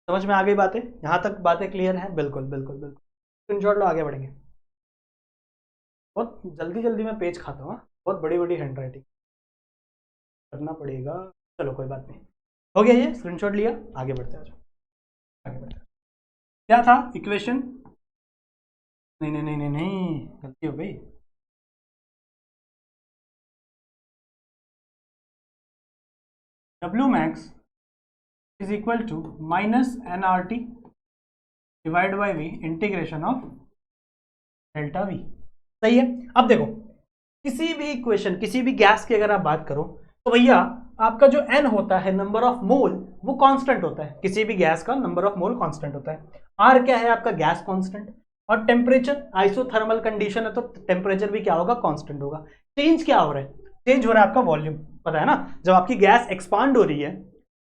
समझ में आ गई बातें, यहां तक बातें क्लियर है, बिल्कुल बिल्कुल बिल्कुल। स्क्रीनशॉट लो, आगे बढ़ेंगे। बहुत जल्दी जल्दी मैं पेज खाता हूँ, बहुत बड़ी बड़ी हैंड राइटिंग करना पड़ेगा, चलो कोई बात नहीं, हो गया ये, स्क्रीनशॉट लिया, आगे बढ़ते हैं, आगे बढ़ते हैं। क्या था इक्वेशन, नहीं नहीं नहीं नहीं नहीं, गलती हो गई। W max is equal to minus nRT divide by V integration of delta V। सही है। अब देखो, किसी भी इक्वेशन, किसी भी गैस की अगर आप बात करो तो भैया आपका जो n होता है, नंबर ऑफ मोल, वो कांस्टेंट होता है। किसी भी गैस का नंबर ऑफ मोल कांस्टेंट होता है। R क्या है आपका, गैस कांस्टेंट, और टेम्परेचर आइसोथर्मल कंडीशन है तो टेम्परेचर भी क्या होगा, कांस्टेंट होगा। चेंज क्या हो रहा है, चेंज हो रहा है आपका वॉल्यूम, पता है ना, जब आपकी गैस एक्सपांड हो रही है,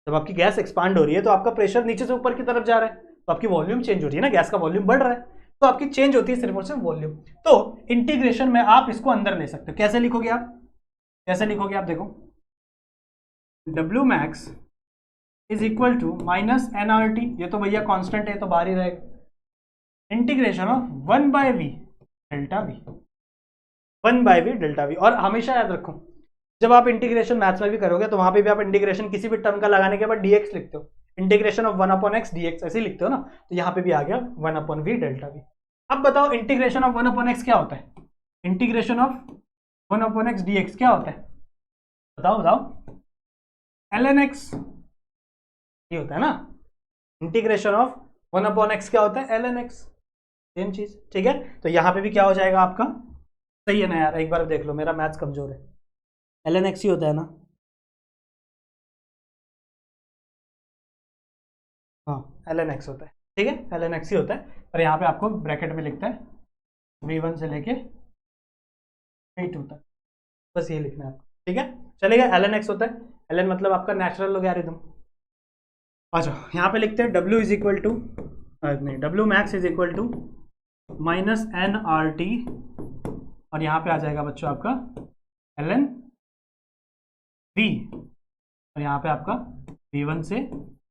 जब आपकी गैस एक्सपांड हो रही है तो आपका प्रेशर नीचे से ऊपर की तरफ जा रहा है, तो आपकी वॉल्यूम चेंज हो रही है ना, गैस का वॉल्यूम बढ़ रहा है, तो आपकी चेंज होती है सिर्फ और सिर्फ वॉल्यूम। तो इंटीग्रेशन में आप इसको अंदर ले सकते हो, कैसे लिखोगे आप, कैसे लिखोगे आप, देखो W max is equal to minus nRT, ये तो भैया कांस्टेंट है तो बाहर ही रहेगा, integration of 1 by V delta V, 1 by V delta V। और हमेशा याद रखो, जब आप इंटीग्रेशन मैथ्स में भी करोगे तो वहां पे भी आप इंटीग्रेशन किसी भी टर्म का लगाने के बाद dx लिखते हो, integration of 1 upon x dx ऐसे ही लिखते हो ना, तो यहाँ पे भी आ गया 1 अपॉन V डेल्टा V। अब बताओ इंटीग्रेशन ऑफ 1 अपॉन x क्या होता है, integration of 1 upon x dx क्या होता है, बताओ बताओ, ln x ये होता है ना, इंटीग्रेशन ऑफ 1 अपॉन x क्या होता है, ln x, सेम चीज, ठीक है। तो यहाँ पे भी क्या हो जाएगा आपका, सही है ना यार, एक बार देख लो, मेरा मैथ्स कमजोर है, ln x ही होता है ना, हाँ ln x होता है, ठीक है, ln x ही होता है। और यहाँ पे आपको ब्रैकेट में लिखता है v1 से लेके v2 तक, बस ये लिखना है आपको, ठीक है, चलेगा। ln x होता है, ln मतलब आपका नेचुरल लॉगरिथम। अच्छा, यहाँ पे लिखते हैं W इज इक्वल टू, नहीं, W max is equal to minus nRT, और यहाँ पे आ जाएगा बच्चों आपका ln V, और यहाँ पे आपका V1 से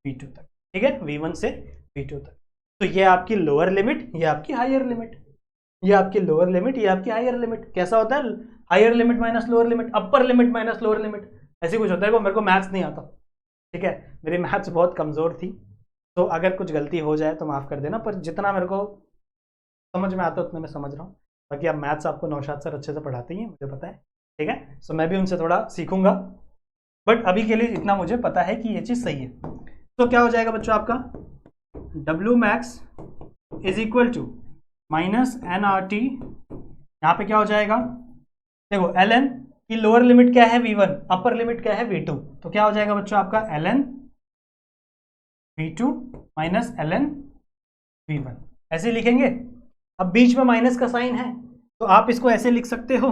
V2 तक, ठीक है, V1 से V2 तक। तो ये आपकी लोअर लिमिट, ये आपकी हायर लिमिट, ये आपकी लोअर लिमिट, ये आपकी हायर लिमिट। कैसा होता है, higher limit minus lower limit, upper limit minus lower limit, ऐसे कुछ होता है। मेरे को मैथ्स नहीं आता, ठीक है, मेरी मैथ्स बहुत कमज़ोर थी, तो अगर कुछ गलती हो जाए तो माफ़ कर देना, पर जितना मेरे को समझ में आता है उतना मैं समझ रहा हूँ। बाकी आप मैथ्स आपको नौशाद सर अच्छे से पढ़ाते ही हैं, मुझे पता है, ठीक है, सो मैं भी उनसे थोड़ा सीखूंगा, बट अभी के लिए इतना मुझे पता है कि ये चीज़ सही है। तो क्या हो जाएगा बच्चों आपका, W max is equal to minus nRT, यहाँ पे क्या हो जाएगा, देखो ln की लोअर लिमिट क्या है V1, अपर लिमिट क्या है V2, तो क्या हो जाएगा बच्चों आपका ln V2 minus ln V1, ऐसे लिखेंगे। अब बीच में माइनस का साइन है तो आप इसको ऐसे लिख सकते हो,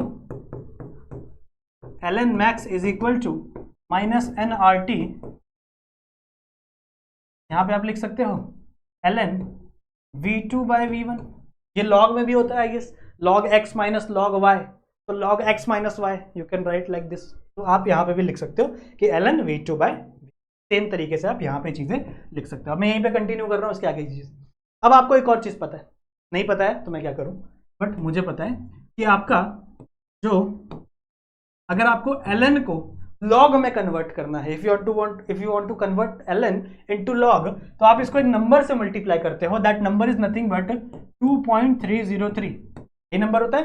ln max is equal to minus nRT, यहाँ पे आप लिख सकते हो ln V2 बाय V1, ये लॉग में भी होता है I guess, log x minus log y, तो log x minus y you can write like this, तो आप यहाँ पे भी लिख सकते हो कि ln V2 बाय, सेम तरीके से आप यहाँ पे चीज़ें लिख सकते हो। अब मैं यहीं पे कंटिन्यू कर रहा हूँ, इसके आगे की चीज़। अब आपको एक और चीज़ पता है, नहीं पता है तो मैं क्या करूँ, बट मुझे पता है कि आपका जो, अगर आपको ln को log में कन्वर्ट करना है, if you want to convert ln into log, तो आप इसको एक नंबर से मल्टीप्लाई करते हो, that number is nothing but 2.303। ये नंबर होता है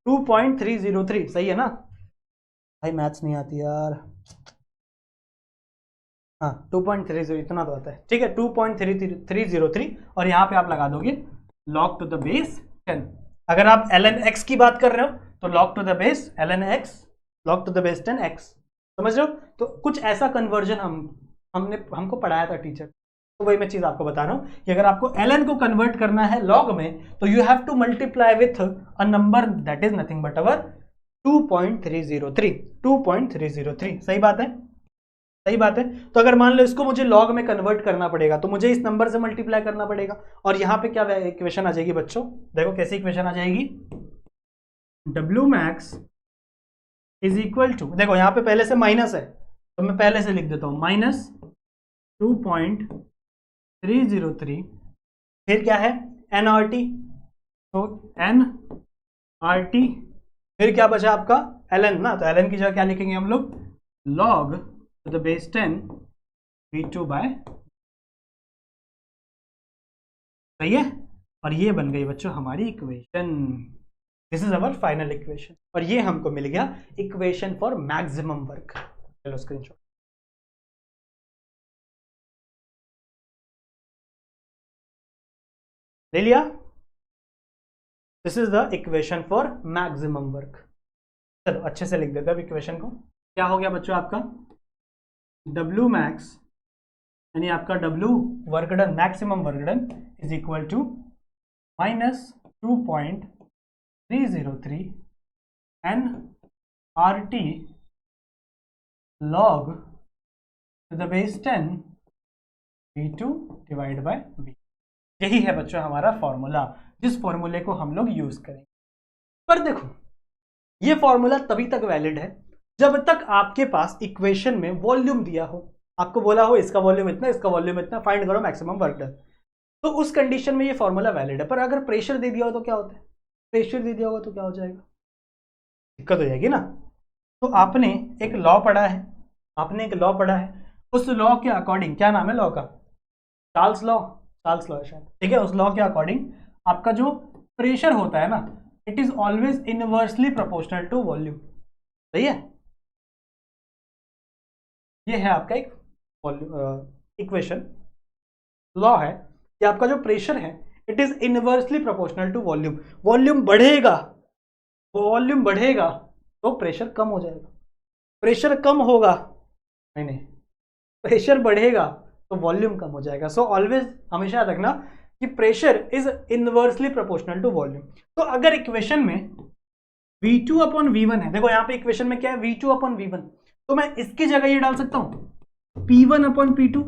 2.303, सही है ना भाई? मैथ्स नहीं आती यार। हाँ 2.30 इतना तो आता है, ठीक है 2.303, और यहाँ पे आप लगा दोगे log टू द बेस 10। अगर आप ln x की बात कर रहे हो तो log to the base ln x log to the base 10x, समझ रहे हो? तो कुछ ऐसा कन्वर्जन हमको पढ़ाया था टीचर, तो वही मैं चीज आपको बता रहा हूँ कि अगर आपको ln को कन्वर्ट करना है log में, तो you have to multiply with a number that is nothing but our 2.303। सही बात है, सही बात है। तो अगर मान लो इसको मुझे log में कन्वर्ट करना पड़ेगा, तो मुझे इस नंबर से मल्टीप्लाई करना पड़ेगा, और यहाँ पे क्या इक्वेशन आ जाएगी बच्चों? देखो कैसी इक्वेशन आ जाएगी, W max is equal to, देखो यहाँ पे पहले से माइनस है तो मैं पहले से लिख देता हूँ -2.303, फिर क्या है nRT, तो nRT, फिर क्या बचा आपका ln ना, तो ln की जगह क्या लिखेंगे हम लोग? log to the base 10 v2 by, सही है। और ये बन गई बच्चों हमारी equation, this is our final equation, और ये हमको मिल गया इक्वेशन फॉर मैक्सिमम वर्क। चलो स्क्रीनशॉट ले लिया, this is the equation for maximum work. चलो अच्छे से लिख देते हैं अब इक्वेशन को। क्या हो गया बच्चों आपका? W मैक्स यानी आपका W work done, maximum work done is equal to -2.303 nRT log to the base 10 V2 divide by V। यही है बच्चों हमारा फॉर्मूला, जिस फॉर्मूले को हम लोग यूज करेंगे। पर देखो ये फॉर्मूला तभी तक वैलिड है जब तक आपके पास इक्वेशन में वॉल्यूम दिया हो, आपको बोला हो इसका वॉल्यूम इतना, इसका वॉल्यूम इतना, फाइंड करो मैक्सिमम वर्क डन, तो उस कंडीशन में ये फॉर्मूला वैलिड है। पर अगर प्रेशर दे दिया हो तो क्या होता है? प्रेशर दे दिया होगा तो क्या हो जाएगा? दिक्कत हो जाएगी ना। तो आपने एक लॉ पढ़ा है, आपने एक लॉ पढ़ा है, उस लॉ के अकॉर्डिंग, क्या नाम है लॉ का? चार्ल्स लॉ, चार्ल्स लॉ है शायद, ठीक है। उस लॉ के अकॉर्डिंग आपका जो प्रेशर होता है ना, it is always inversely proportional to volume, सही है। ये है आपका एक इक्वेशन, लॉ है कि आपका जो प्रेशर है it is inversely proportional to volume. Volume बढ़ेगा, वॉल्यूम बढ़ेगा तो प्रेशर कम हो जाएगा, प्रेशर कम होगा, नहीं प्रेशर बढ़ेगा तो वॉल्यूम कम हो जाएगा। सो ऑलवेज हमेशा याद रखना कि pressure is inversely proportional to volume. तो अगर इक्वेशन में V2 अपॉन V1 है, देखो यहाँ पे इक्वेशन में क्या है? V2 अपॉन V1, तो मैं इसकी जगह ये डाल सकता हूं P1 अपॉन P2।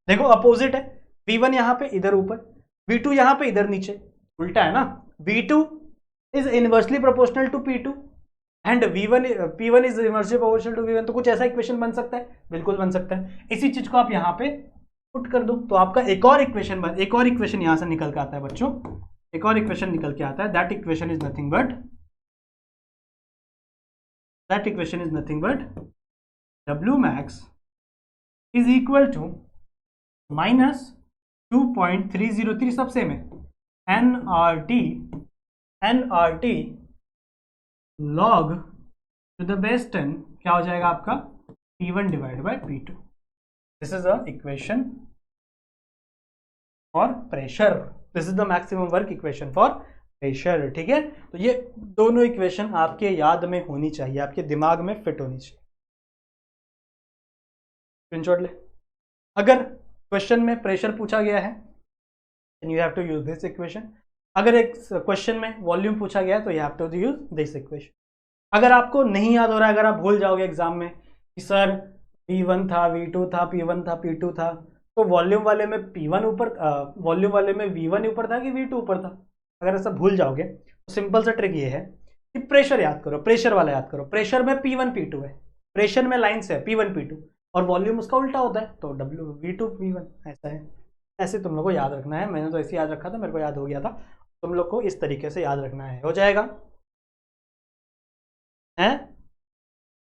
देखो अपोजिट है, V1 यहाँ पे इधर ऊपर, V2 यहाँ पे इधर नीचे, उल्टा है ना। V2 is inversely proportional to P2 and P1 is inversely proportional to V1। तो कुछ ऐसा इक्वेशन बन सकता है, बिल्कुल बन सकता है। इसी चीज को आप यहाँ पे पुट कर दो तो आपका एक और इक्वेशन यहां से निकल के आता है बच्चों, एक और इक्वेशन निकल के आता है। That equation is nothing but W max is equal to -2.303, सब सेम है, nRT log to the base 10, क्या हो जाएगा आपका? P1 divide by P2। This is the equation for pressure, this is the maximum work equation for pressure, ठीक है। तो ये दोनों इक्वेशन आपके याद में होनी चाहिए, आपके दिमाग में फिट होनी चाहिए। स्क्रीनशॉट ले। अगर क्वेश्चन में प्रेशर पूछा गया है then you have to use this equation। अगर एक क्वेश्चन में वॉल्यूम पूछा गया है तो you have to use this equation। अगर आपको नहीं याद हो रहा है, अगर आप भूल जाओगे एग्जाम में कि सर V1 था, V2 था, P1 था, P2 था, तो वॉल्यूम वाले में P1 ऊपर, वॉल्यूम वाले में V1 ऊपर था कि V2 ऊपर था, अगर ऐसा भूल जाओगे तो सिंपल सा ट्रिक ये है कि प्रेशर याद करो, प्रेशर वाला याद करो। प्रेशर में P1 P2 है, प्रेशर में लाइन से है P1 P2, और वॉल्यूम उसका उल्टा होता है तो V2 V1, ऐसा है। ऐसे तुम लोग को याद रखना है, मैंने तो ऐसे याद रखा था, मेरे को याद हो गया था, तुम लोग को इस तरीके से याद रखना है। हो जाएगा? है?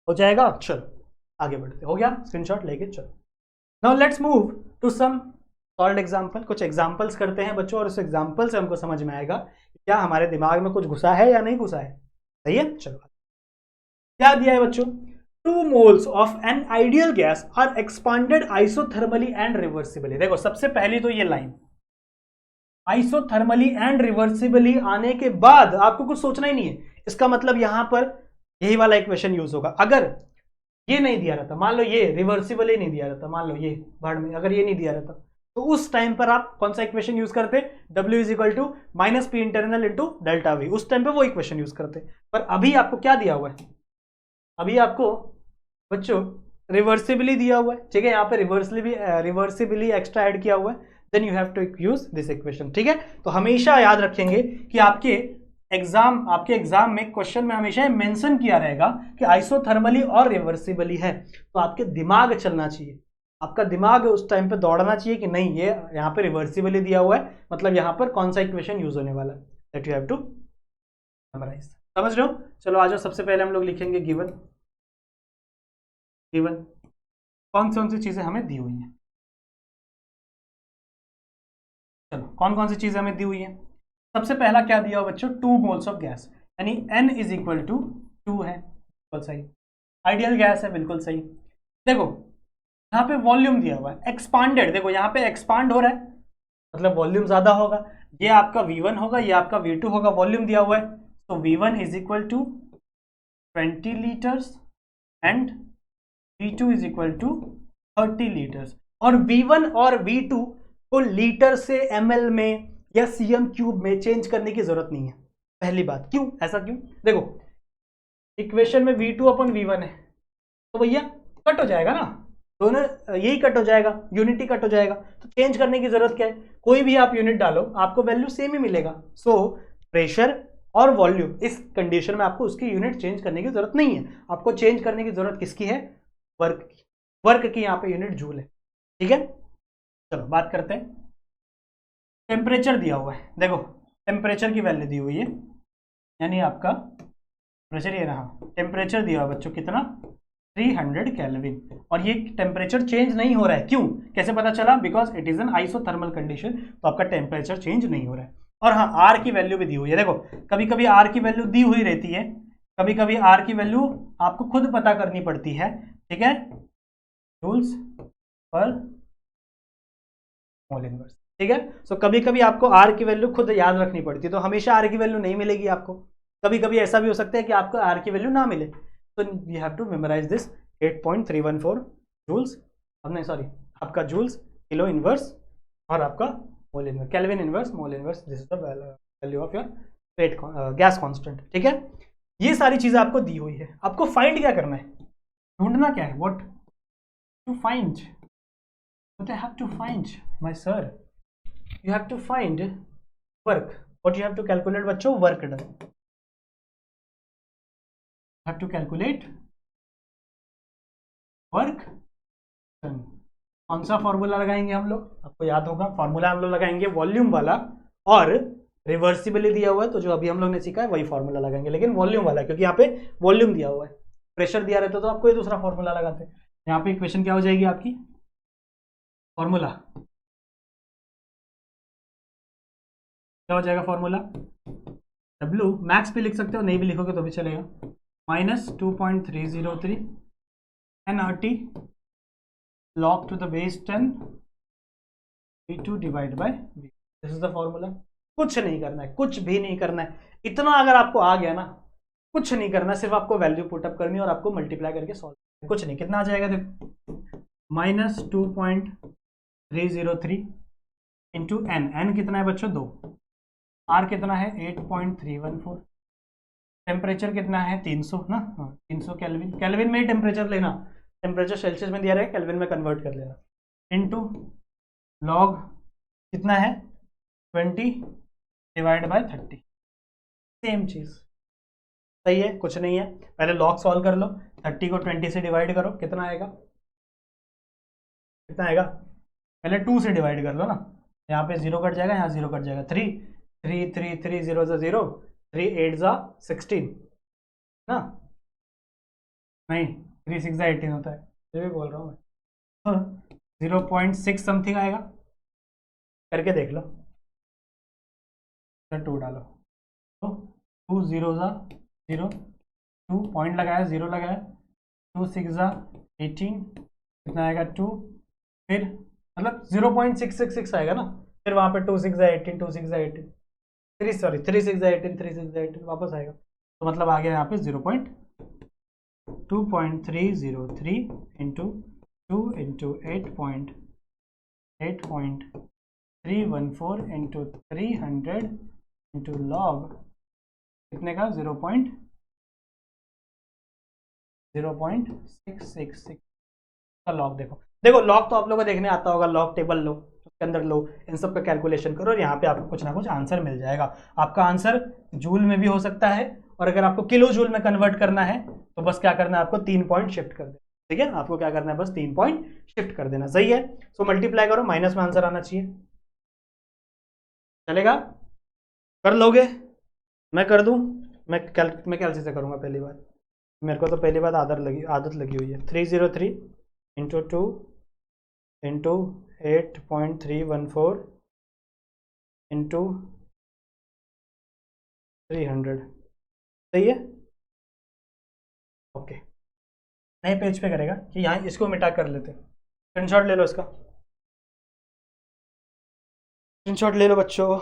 हो जाएगा? चलो आगे बढ़ते। हो गया? स्क्रीनशॉट लेके चलो। Now let's move to some solved example. कुछ एग्जांपल्स करते हैं बच्चों, और उस एग्जांपल से हमको समझ में आएगा क्या हमारे दिमाग में कुछ घुसा है या नहीं घुसा है। सही है? चलो क्या दिया है बच्चों? 2 moles of an ideal gas are expanded isothermally and reversibly। देखो सबसे पहली तो ये लाइन आइसोथर्मली एंड रिवर्सिबली आने के बाद आपको कुछ सोचना ही नहीं है। इसका मतलब यहां पर यही वाला इक्वेशन यूज होगा। अगर ये नहीं दिया रहता, मान लो ये रिवर्सिबली नहीं दिया रहता, मान लो ये भाड़ में अगर ये नहीं दिया रहता, तो उस टाइम पर आप कौन सा इक्वेशन यूज करते? W is equal to minus P internal into delta V. उस टाइम पे वो इक्वेशन यूज करते। पर अभी आपको क्या दिया हुआ है? अभी आपको बच्चों रिवर्सिबली दिया हुआ है, ठीक है? यहाँ पे रिवर्सिबली एक्स्ट्रा ऐड किया हुआ है, then you have to use this equation, ठीक है? तो हमेशा याद रखेंगे कि आपके एग्जाम में क्वेश्चन में हमेशा मेंशन किया रहेगा कि आइसोथर्मली और रिवर्सिबली है, तो आपके दिमाग चलना चाहिए, आपका दिमाग उस टाइम पे दौड़ना चाहिए कि नहीं ये यहाँ पे रिवर्सिबली दिया हुआ है, मतलब यहाँ पर कौन सा इक्वेशन यूज होने वाला है, that you have to memorise. समझ रहे हो? चलो आ जाओ, सबसे पहले हम लोग लिखेंगे गिवन कौन सी चीजें हमें दी हुई हैं। चलो कौन कौन सी चीजें हमें दी हुई हैं? सबसे पहला क्या दिया हुआ बच्चों? 2 मोल्स ऑफ गैस, यानी n इज इक्वल टू 2 है, बिल्कुल सही। आइडियल गैस है, बिल्कुल सही। देखो यहाँ पे वॉल्यूम दिया हुआ है एक्सपांडेड, देखो यहाँ पे एक्सपांड हो रहा है मतलब वॉल्यूम ज्यादा होगा। ये आपका V1 होगा, ये आपका V2 होगा, वॉल्यूम दिया हुआ है, तो V1 is equal to 20 litres and V2 is equal to 30 litres. और V1 और V2 को लीटर से ml में या cm क्यूब में चेंज करने की जरूरत नहीं है। पहली बात, क्यों? ऐसा क्यों? देखो इक्वेशन में V2 अपन V1 है, तो भैया कट हो जाएगा ना, दोनों यही कट हो जाएगा, यूनिटी कट हो जाएगा, तो चेंज करने की जरूरत क्या है? कोई भी आप यूनिट डालो आपको वैल्यू सेम ही मिलेगा। सो प्रेशर और वॉल्यूम इस कंडीशन में आपको उसकी यूनिट चेंज करने की जरूरत नहीं है। आपको चेंज करने की जरूरत किसकी है? वर्क की। वर्क की यहाँ पे यूनिट जूल है, ठीक है? चलो बात करते हैं। टेम्परेचर दिया हुआ है, देखो टेम्परेचर की वैल्यू दी हुई है, यानी आपका प्रेशर ये रहा, टेम्परेचर दिया हुआ बच्चों कितना? 300 केल्विन। और ये टेम्परेचर चेंज नहीं हो रहा है, क्यों? कैसे पता चला? Because it is an isothermal condition, तो आपका टेम्परेचर चेंज नहीं हो रहा है। और हाँ, आर की वैल्यू भी दी हुई है। देखो कभी कभी आर की वैल्यू दी हुई रहती है, कभी कभी आर की वैल्यू आपको खुद पता करनी पड़ती है, ठीक है? जूल्स पर मोल इनवर्स, ठीक है? सो कभी कभी आपको आर की वैल्यू खुद याद रखनी पड़ती है, तो हमेशा आर की वैल्यू नहीं मिलेगी आपको। कभी कभी ऐसा भी हो सकता है कि आपको आर की वैल्यू ना मिले, तो you have to memorise this 8.314 joules, नहीं सॉरी, आपका जूल्स किलो इनवर्स और आपका mole inverse, kelvin inverse, mole inverse, this is the value of your rate gas constant, ठीक है? ये सारी चीजें आपको दी हुई है। आपको फाइंड क्या करना है? ढूंढना क्या है? What to find? What I have to find, my sir? You have to find work. What you have to calculate बच्चों? Work done. You have to calculate work done. कौन सा फॉर्मूला लगाएंगे हम लोग? आपको याद होगा फॉर्मूला हम लोग लगाएंगे वॉल्यूम वाला, और रिवर्सिबली दिया हुआ है तो जो अभी हम लोग ने सीखा है वही फॉर्मूला लगाएंगे, लेकिन वॉल्यूम वाला, क्योंकि यहाँ पे वॉल्यूम दिया हुआ है। प्रेशर दिया रहता तो आपको ये दूसरा फॉर्मूला लगाते। यहाँ पे इक्वेशन क्या हो जाएगी आपकी? फॉर्मूला क्या हो जाएगा? फॉर्मूला W मैक्स पे लिख सकते हो, नहीं भी लिखोगे तो भी चलेगा, -2.303 nRT log to the base 10 V2 divide by V। This is the formula. कुछ नहीं करना है, कुछ भी नहीं करना है, इतना अगर आपको आ गया ना, कुछ नहीं करना, सिर्फ आपको वैल्यू पुटअप करनी है और आपको मल्टीप्लाई करके सॉल्व, कुछ नहीं। कितना आ जाएगा? देखो -2.303 इंटू n कितना है बच्चों? 2। r कितना है? 8.314। टेम्परेचर कितना है? 300 ना, हाँ 300 केल्विन। केल्विन में ही टेम्परेचर लेना, टेम्परेचर सेल्सियस में दिया रहेगा, केल्विन में कन्वर्ट कर लेना, इनटू लॉग कितना है? 20 डिवाइड बाय 30। सेम चीज, सही है, कुछ नहीं है। पहले लॉग सॉल्व कर लो, 30 को 20 से डिवाइड करो, कितना आएगा? कितना आएगा? पहले 2 से डिवाइड कर लो ना, यहाँ पे 0 कट जाएगा, यहाँ 0 कट जाएगा, 3 3 0 0, 3 8 16 ना, नहीं 3 6 18 होता है, ये भी बोल रहा हूँ मैं। 0.6 समथिंग आएगा, करके देख लो, 2 डालो तो 2 0 0, 2 पॉइंट लगाया, 0 लगाया, 2 6 18, कितना आएगा 2, फिर मतलब 0.666 आएगा ना, फिर वहाँ पे 2 6 18, 2 6 18, 3 6 18, 3 6 18 वापस आएगा, तो मतलब आ गया यहाँ पे 0.2303 into 2 into 8.314 into 300 into log कितने का 0.666 का लॉग। देखो लॉग तो आप लोगों को देखने आता होगा, लॉग टेबल लो, उसके अंदर लो, इन सब का कैलकुलेशन करो और यहाँ पे आपको कुछ ना कुछ आंसर मिल जाएगा। आपका आंसर जूल में भी हो सकता है, और अगर आपको किलो जूल में कन्वर्ट करना है तो बस क्या करना है, आपको 3 पॉइंट शिफ्ट कर देना, ठीक है, आपको क्या करना है, बस 3 पॉइंट शिफ्ट कर देना, सही है। सो मल्टीप्लाई करो, माइनस में आंसर आना चाहिए, चलेगा, कर लोगे, मैं कर दूं, मैं कैलसी से करूंगा पहली बार, मेरे को तो पहली बार आदत लगी हुई है। 303 इंटू 2 इंटू 8.314 इंटू 300, सही है, ओके। नए पेज पे करेगा कि यहाँ इसको मिटा कर लेते, स्क्रीनशॉट ले लो इसका, स्क्रीनशॉट ले लो बच्चों,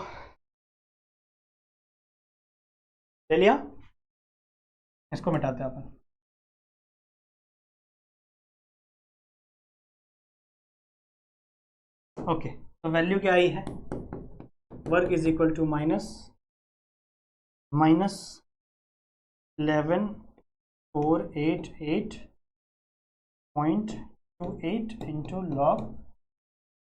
ले लिया, इसको मिटाते हैं अपन। ओके, तो वैल्यू क्या आई है, work is equal to minus 11488.28 into log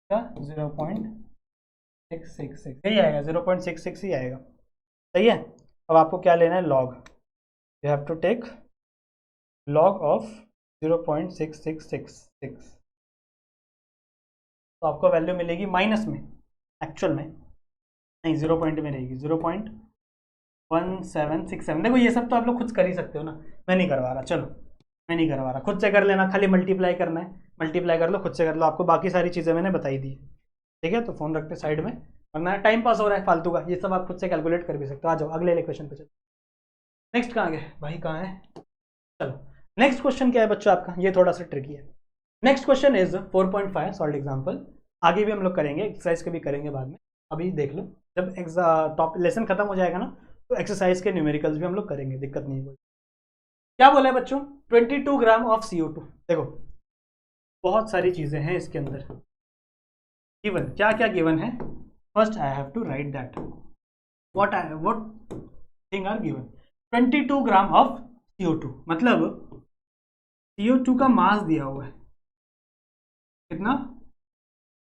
का 0.666, यही आएगा, 0.66 ही आएगा, सही है। अब आपको क्या लेना है, log, you have to take log of 0.6666, तो आपको वैल्यू मिलेगी माइनस में, एक्चुअल में नहीं 0 पॉइंट में रहेगी, 0.1767। देखो ये सब तो आप लोग खुद कर ही सकते हो ना, मैं नहीं करवा रहा, चलो मैं नहीं करवा रहा, खुद से कर लेना, खाली मल्टीप्लाई करना है, मल्टीप्लाई कर लो, खुद से कर लो, आपको बाकी सारी चीज़ें मैंने बताई दी, ठीक है। तो फोन रखते साइड में, वरना टाइम पास हो रहा है फालतू का, ये सब आप खुद से कैलकुलेट कर भी सकते हो। आ जाओ अगले क्वेश्चन पे चलो, नेक्स्ट कहाँ गए भाई, कहाँ है, चलो नेक्स्ट क्वेश्चन क्या है बच्चों आपका, ये थोड़ा सा ट्रिकी है। Next question is 4.5 solve example, आगे भी हम लोग करेंगे, एक्सरसाइज के भी करेंगे बाद में, अभी देख लो, जब टॉप लेसन खत्म हो जाएगा ना तो एक्सरसाइज के न्यूमेरिकल्स भी हम लोग करेंगे, दिक्कत नहीं है। क्या बोला है बच्चों, 22 ग्राम ऑफ CO2, देखो बहुत सारी चीजें हैं इसके अंदर, गिवन क्या क्या गिवन है, first I have to write that what thing are given. 22 gram of CO2 मतलब CO2 का मास दिया हुआ है कितना,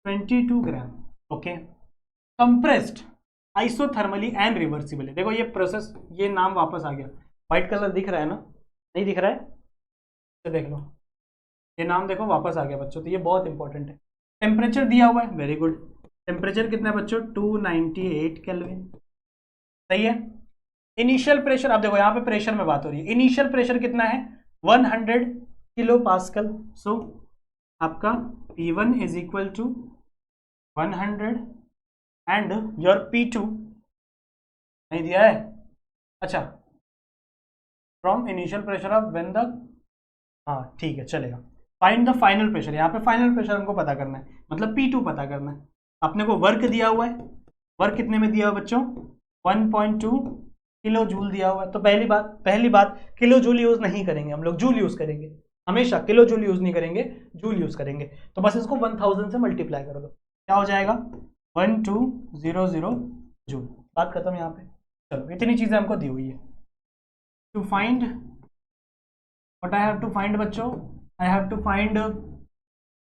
22 gram, okay. Compressed isothermally and reversible, देखो ये प्रोसेस, ये नाम वापस आ गया, व्हाइट कलर दिख रहा है ना, नहीं दिख रहा है तो देख लो, ये नाम देखो वापस आ गया बच्चों, तो ये बहुत इंपॉर्टेंट है। टेम्परेचर दिया हुआ है, वेरी गुड, टेम्परेचर कितना है बच्चों, 298 केल्विन, सही है। इनिशियल प्रेशर, आप देखो यहाँ पे प्रेशर में बात हो रही है, इनिशियल प्रेशर कितना है 100 किलो पास्कल, सो आपका P1 is equal to 100 and your P2 नहीं दिया है, अच्छा, from initial pressure of when the, हाँ ठीक है चलेगा, फाइंड द फाइनल प्रेशर, यहाँ पे फाइनल प्रेशर हमको पता करना है, मतलब P2 पता करना है। अपने को वर्क दिया हुआ है, वर्क कितने में दिया हुआ बच्चों, 1.2 किलो जूल दिया हुआ है, तो पहली बात किलो जूल यूज नहीं करेंगे हम लोग, जूल यूज करेंगे हमेशा, किलो जूल यूज नहीं करेंगे, जूल यूज करेंगे। तो बस इसको 1000 से मल्टीप्लाई कर दो, क्या हो जाएगा 1200 जूल, बात खत्म यहाँ पे। चलो इतनी चीजें हमको दी हुई है, to find what I have to find बच्चों, I have to find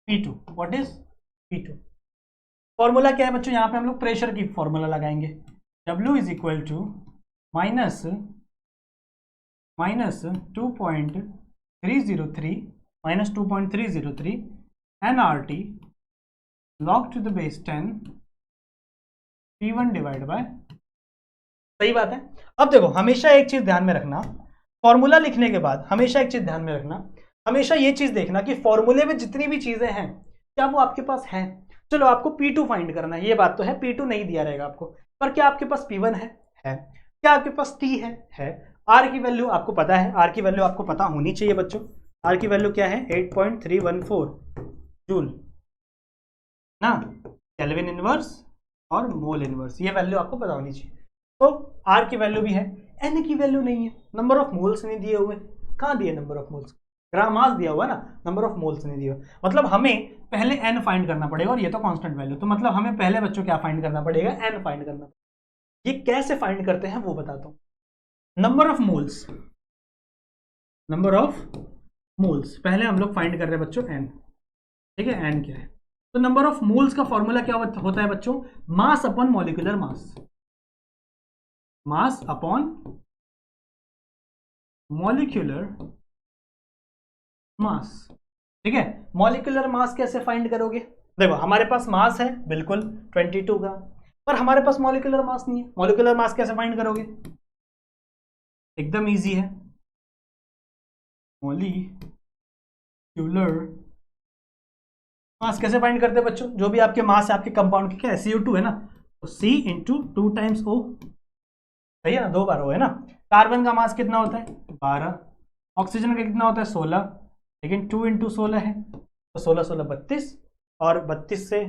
P2, what is P2, formula क्या है बच्चों, यहाँ पे हम लोग प्रेशर की फॉर्मूला लगाएंगे, W is equal to minus 2.303 minus 2.303 nRT log to the base 10 P1 divide by सही बात है। अब देखो हमेशा एक चीज ध्यान में रखना, फॉर्मूला लिखने के बाद हमेशा एक चीज ध्यान में रखना, हमेशा ये चीज देखना कि फॉर्मूले में जितनी भी चीजें हैं क्या वो आपके पास हैं। चलो आपको P2 फाइंड करना है, ये बात तो है P2 नहीं दिया रहेगा आपको, पर क्या आपके पास P1 है? क्या आपके पास T है। R की वैल्यू आपको पता है, R की वैल्यू आपको पता होनी चाहिए बच्चों। R की वैल्यू क्या है? 8.314 जूल ना, केल्विन इनवर्स और मोल इनवर्स, ये वैल्यू आपको पता होनी चाहिए। तो R की वैल्यू भी है, N की वैल्यू नहीं है, नंबर ऑफ मोल्स नहीं दिए हुए। कहाँ दिए नंबर ऑफ मोल्स? ग्राम मास दिया हुआ ना, नंबर ऑफ मोल्स नहीं दिया। मतलब हमें पहले N फाइंड करना पड़ेगा, और ये तो कांस्टेंट वैल्यू, तो मतलब हमें पहले बच्चों क्या फाइंड करना पड़ेगा? N फाइंड करना। ये कैसे फाइंड करते हैं वो बताता हूं। Number of moles, number of moles पहले हम लोग फाइंड कर रहे हैं बच्चों N, ठीक है। N क्या है? तो नंबर ऑफ मोल्स का फॉर्मूला क्या होता है बच्चों? Mass upon molecular mass, mass upon molecular mass, ठीक है। मॉलिक्यूलर मास कैसे फाइंड करोगे? देखो हमारे पास मास है बिल्कुल 22 का, पर हमारे पास मॉलिक्यूलर मास नहीं है। मॉलिक्यूलर मास कैसे फाइंड करोगे? एकदम इजी है, मॉलिक्यूलर मास कैसे फाइंड करते हैं बच्चों? जो भी आपके मास है आपके कंपाउंड की, क्या है? CO2 है ना, तो C इंटू 2 टाइम्स O, सही है ना, 2 बार O है ना। कार्बन का मास कितना होता है? 12। ऑक्सीजन का कितना होता है? 16, लेकिन 2 इंटू 16 है, तो 16 16 32, और 32 से,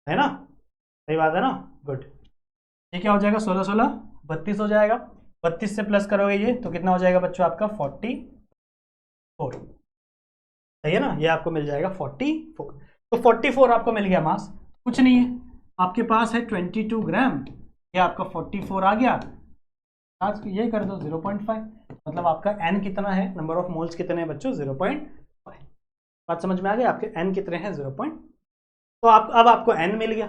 है ना, सही बात है ना, गुड। ये क्या हो जाएगा? 16 16 32 हो जाएगा, 32 से प्लस करोगे ये तो कितना हो जाएगा बच्चों आपका? 44, सही है ना, ये आपको मिल जाएगा 44। तो 44 आपको मिल गया मास, कुछ नहीं है, आपके पास है 22 ग्राम, ये आपका 44 आ गया। आज ये कर दो 0.5, मतलब आपका N कितना है? नंबर ऑफ मोल्स कितने हैं बच्चों? 0.5। बात समझ में आ गई? आपके N कितने हैं? 0. तो अब आपको N मिल गया,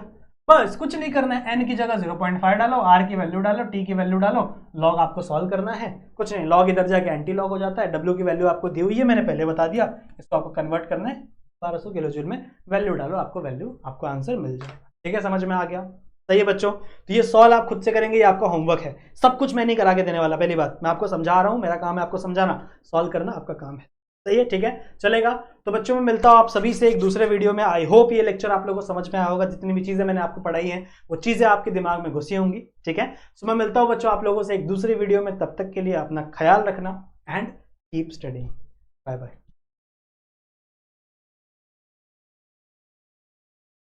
बस कुछ नहीं करना है। N की जगह 0.5 डालो, R की वैल्यू डालो, T की वैल्यू डालो, लॉग आपको सॉल्व करना है। कुछ नहीं, लॉग इधर जाके एंटी लॉग हो जाता है। W की वैल्यू आपको दी हुई है, मैंने पहले बता दिया, इसको आपको कन्वर्ट करना है 1200 किलो जूल में, वैल्यू डालो, आपको वैल्यू, आपको आंसर मिल जाएगा। ठीक है, समझ में आ गया? सही है बच्चों, तो ये सॉल्व आप खुद से करेंगे, ये आपका होमवर्क है, सब कुछ मैं नहीं करा के देने वाला। पहली बात, मैं आपको समझा रहा हूँ, मेरा काम है आपको समझाना, सॉल्व करना आपका काम है। सही है, ठीक है, चलेगा। तो बच्चों मैं मिलता हूं आप सभी से एक दूसरे वीडियो में। आई होप ये लेक्चर आप लोगों को समझ में आया होगा, जितनी भी चीजें मैंने आपको पढ़ाई हैं वो चीजें आपके दिमाग में घुसी होंगी। ठीक है, सो मैं मिलता हूं बच्चों आप लोगों से एक दूसरे वीडियो में, तब तक के लिए अपना ख्याल रखना and keep studying. Bye bye.